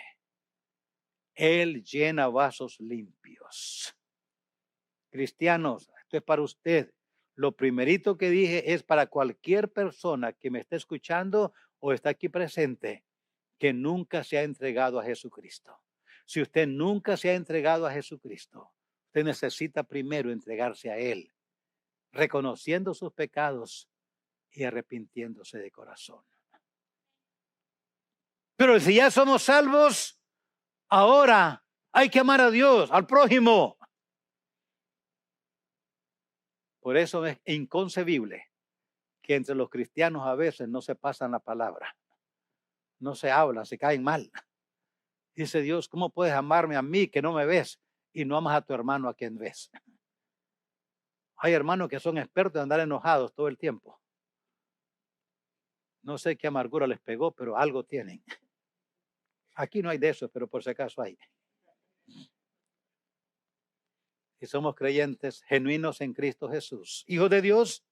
[SPEAKER 1] Él llena vasos limpios. Cristianos, esto es para usted. Lo primerito que dije es para cualquier persona que me esté escuchando o está aquí presente, que nunca se ha entregado a Jesucristo. Si usted nunca se ha entregado a Jesucristo, usted necesita primero entregarse a Él, reconociendo sus pecados y arrepintiéndose de corazón. Pero si ya somos salvos, ahora hay que amar a Dios, al prójimo. Por eso es inconcebible que entre los cristianos a veces no se pasan la palabra, no se hablan, se caen mal. Dice Dios, ¿cómo puedes amarme a mí que no me ves y no amas a tu hermano a quien ves? Hay hermanos que son expertos en andar enojados todo el tiempo. No sé qué amargura les pegó, pero algo tienen. Aquí no hay de eso, pero por si acaso hay. Y somos creyentes genuinos en Cristo Jesús, hijos de Dios,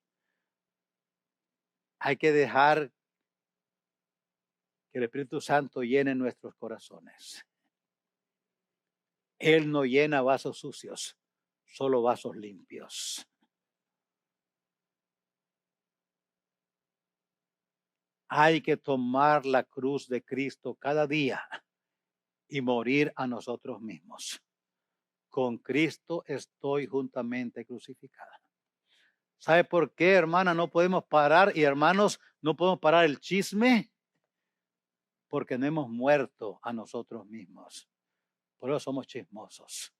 [SPEAKER 1] hay que dejar que el Espíritu Santo llene nuestros corazones. Él no llena vasos sucios, solo vasos limpios. Hay que tomar la cruz de Cristo cada día y morir a nosotros mismos. Con Cristo estoy juntamente crucificada. ¿Sabe por qué, hermana? No podemos parar, y hermanos, no podemos parar el chisme, porque no hemos muerto a nosotros mismos. Por eso somos chismosos.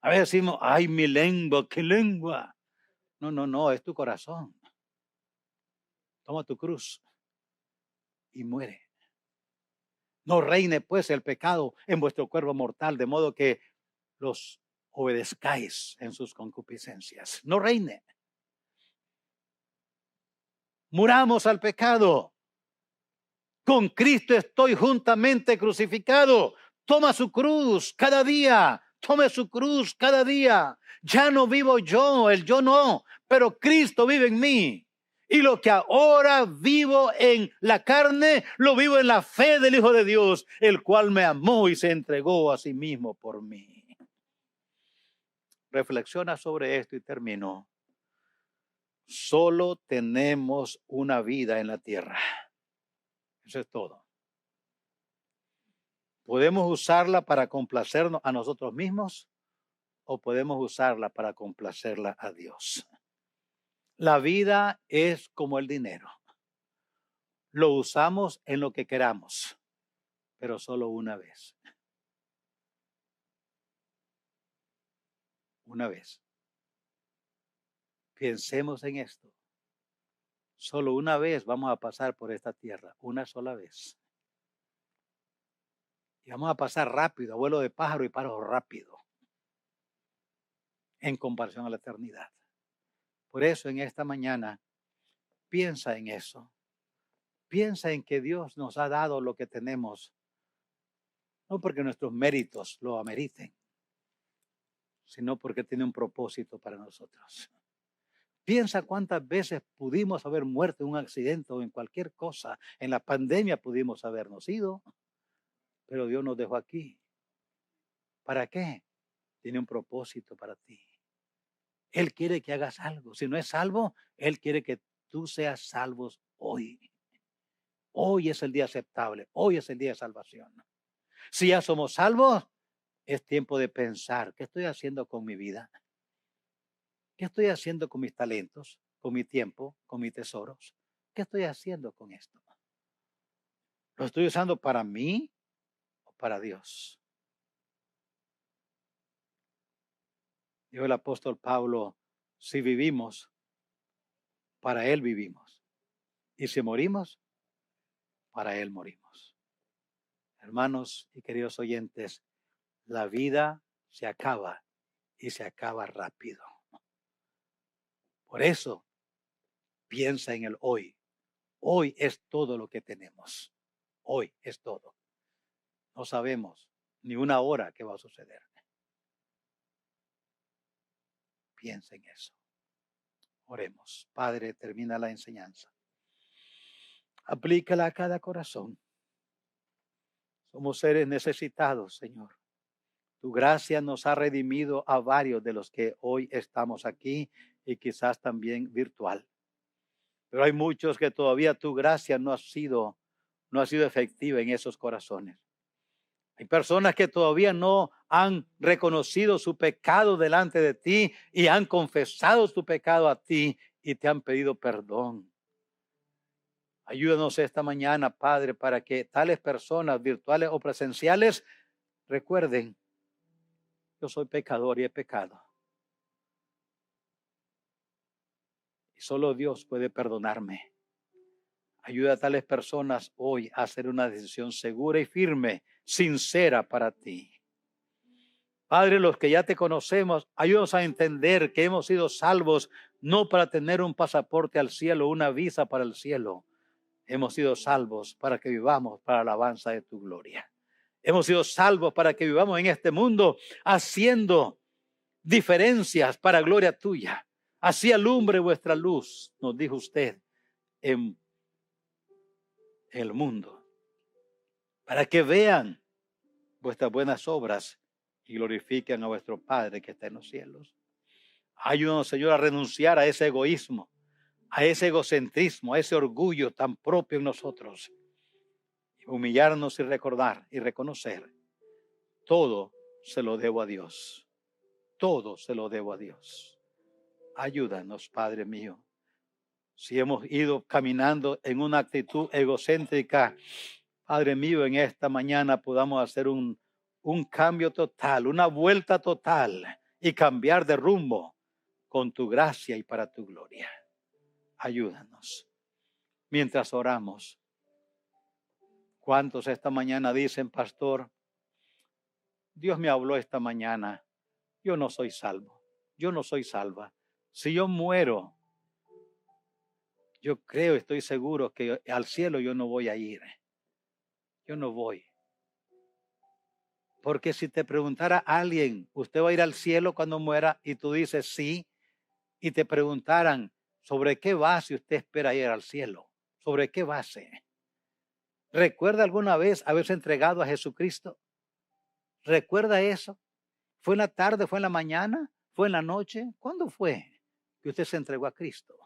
[SPEAKER 1] A veces decimos, ay, mi lengua, qué lengua. No, es tu corazón. Toma tu cruz y muere. No reine pues el pecado en vuestro cuerpo mortal, de modo que los obedezcáis en sus concupiscencias. No reine. Muramos al pecado. Con Cristo estoy juntamente crucificado. Toma su cruz cada día. Tome su cruz cada día. Ya no vivo yo, el yo no, pero Cristo vive en mí. Y lo que ahora vivo en la carne, lo vivo en la fe del Hijo de Dios, el cual me amó y se entregó a sí mismo por mí. Reflexiona sobre esto y termino. Solo tenemos una vida en la tierra. Eso es todo. Podemos usarla para complacernos a nosotros mismos o podemos usarla para complacerla a Dios. La vida es como el dinero. Lo usamos en lo que queramos, pero solo una vez. Una vez. Pensemos en esto. Solo una vez vamos a pasar por esta tierra, una sola vez. Y vamos a pasar rápido, a vuelo de pájaro y paro rápido, en comparación a la eternidad. Por eso en esta mañana, piensa en eso. Piensa en que Dios nos ha dado lo que tenemos, no porque nuestros méritos lo ameriten, sino porque tiene un propósito para nosotros. Piensa cuántas veces pudimos haber muerto en un accidente o en cualquier cosa. En la pandemia pudimos habernos ido, pero Dios nos dejó aquí. ¿Para qué? Tiene un propósito para ti. Él quiere que hagas algo. Si no es salvo, Él quiere que tú seas salvo hoy. Hoy es el día aceptable. Hoy es el día de salvación. Si ya somos salvos, es tiempo de pensar, ¿qué estoy haciendo con mi vida? ¿Qué estoy haciendo con mis talentos, con mi tiempo, con mis tesoros? ¿Qué estoy haciendo con esto? ¿Lo estoy usando para mí o para Dios? Dijo el apóstol Pablo, si vivimos, para Él vivimos. Y si morimos, para Él morimos. Hermanos y queridos oyentes, la vida se acaba y se acaba rápido. Por eso, piensa en el hoy. Hoy es todo lo que tenemos. Hoy es todo. No sabemos ni una hora qué va a suceder. Piensa en eso. Oremos. Padre, termina la enseñanza. Aplícala a cada corazón. Somos seres necesitados, Señor. Tu gracia nos ha redimido a varios de los que hoy estamos aquí y quizás también virtual. Pero hay muchos que todavía tu gracia no ha sido efectiva en esos corazones. Hay personas que todavía no han reconocido su pecado delante de ti y han confesado su pecado a ti y te han pedido perdón. Ayúdanos esta mañana, Padre, para que tales personas virtuales o presenciales recuerden: yo soy pecador y he pecado. Y solo Dios puede perdonarme. Ayuda a tales personas hoy a hacer una decisión segura y firme, sincera para ti. Padre, los que ya te conocemos, ayúdanos a entender que hemos sido salvos no para tener un pasaporte al cielo, una visa para el cielo. Hemos sido salvos para que vivamos para la alabanza de tu gloria. Hemos sido salvos para que vivamos en este mundo haciendo diferencias para gloria tuya. Así alumbre vuestra luz, nos dijo usted, en el mundo, para que vean vuestras buenas obras y glorifiquen a vuestro Padre que está en los cielos. Ayúdanos, Señor, a renunciar a ese egoísmo, a ese egocentrismo, a ese orgullo tan propio en nosotros. Y humillarnos y recordar y reconocer: todo se lo debo a Dios. Todo se lo debo a Dios. Ayúdanos, Padre mío. Si hemos ido caminando en una actitud egocéntrica, Padre mío, en esta mañana podamos hacer un cambio total, una vuelta total y cambiar de rumbo con tu gracia y para tu gloria. Ayúdanos. Mientras oramos, ¿cuántos esta mañana dicen: pastor, Dios me habló esta mañana, yo no soy salvo, yo no soy salva? Si yo muero, yo creo, estoy seguro que al cielo yo no voy a ir. Yo no voy. Porque si te preguntara alguien: ¿usted va a ir al cielo cuando muera? Y tú dices sí. Y te preguntaran: ¿sobre qué base usted espera ir al cielo? ¿Sobre qué base? ¿Recuerda alguna vez haberse entregado a Jesucristo? ¿Recuerda eso? ¿Fue en la tarde? ¿Fue en la mañana? ¿Fue en la noche? ¿Cuándo fue que usted se entregó a Cristo?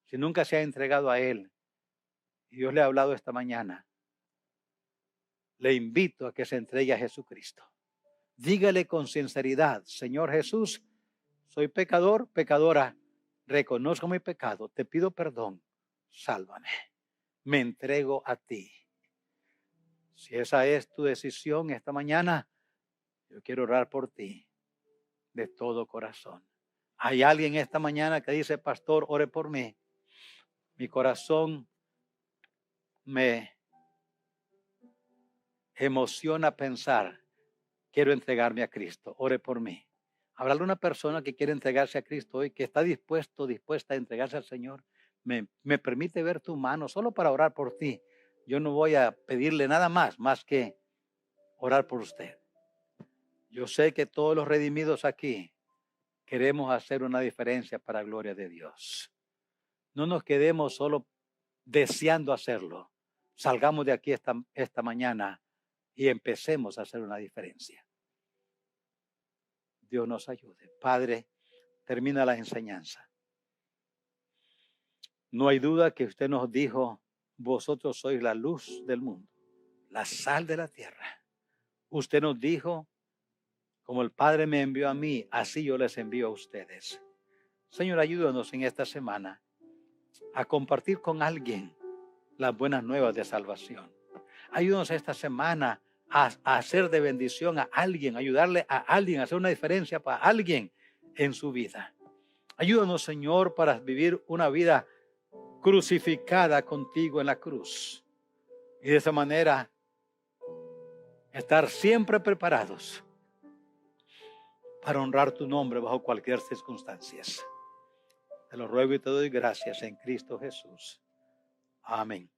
[SPEAKER 1] Si nunca se ha entregado a Él y Dios le ha hablado esta mañana, le invito a que se entregue a Jesucristo. Dígale con sinceridad: Señor Jesús, soy pecador, pecadora, reconozco mi pecado, te pido perdón, sálvame, me entrego a ti. Si esa es tu decisión esta mañana, yo quiero orar por ti de todo corazón. Hay alguien esta mañana que dice: pastor, ore por mí. Mi corazón me emociona pensar, quiero entregarme a Cristo, ore por mí. ¿Habrá alguna persona que quiere entregarse a Cristo hoy, que está dispuesta a entregarse al Señor? Me permite ver tu mano solo para orar por ti. Yo no voy a pedirle nada más que orar por usted. Yo sé que todos los redimidos aquí queremos hacer una diferencia para la gloria de Dios. No nos quedemos solo deseando hacerlo. Salgamos de aquí esta mañana y empecemos a hacer una diferencia. Dios nos ayude. Padre, termina la enseñanza. No hay duda que usted nos dijo: vosotros sois la luz del mundo, la sal de la tierra. Usted nos dijo: como el Padre me envió a mí, así yo les envío a ustedes. Señor, ayúdanos en esta semana a compartir con alguien las buenas nuevas de salvación. Ayúdanos esta semana a hacer de bendición a alguien, ayudarle a alguien, a hacer una diferencia para alguien en su vida. Ayúdanos, Señor, para vivir una vida crucificada contigo en la cruz. Y de esa manera estar siempre preparados para honrar tu nombre bajo cualquier circunstancia. Te lo ruego y te doy gracias en Cristo Jesús. Amén.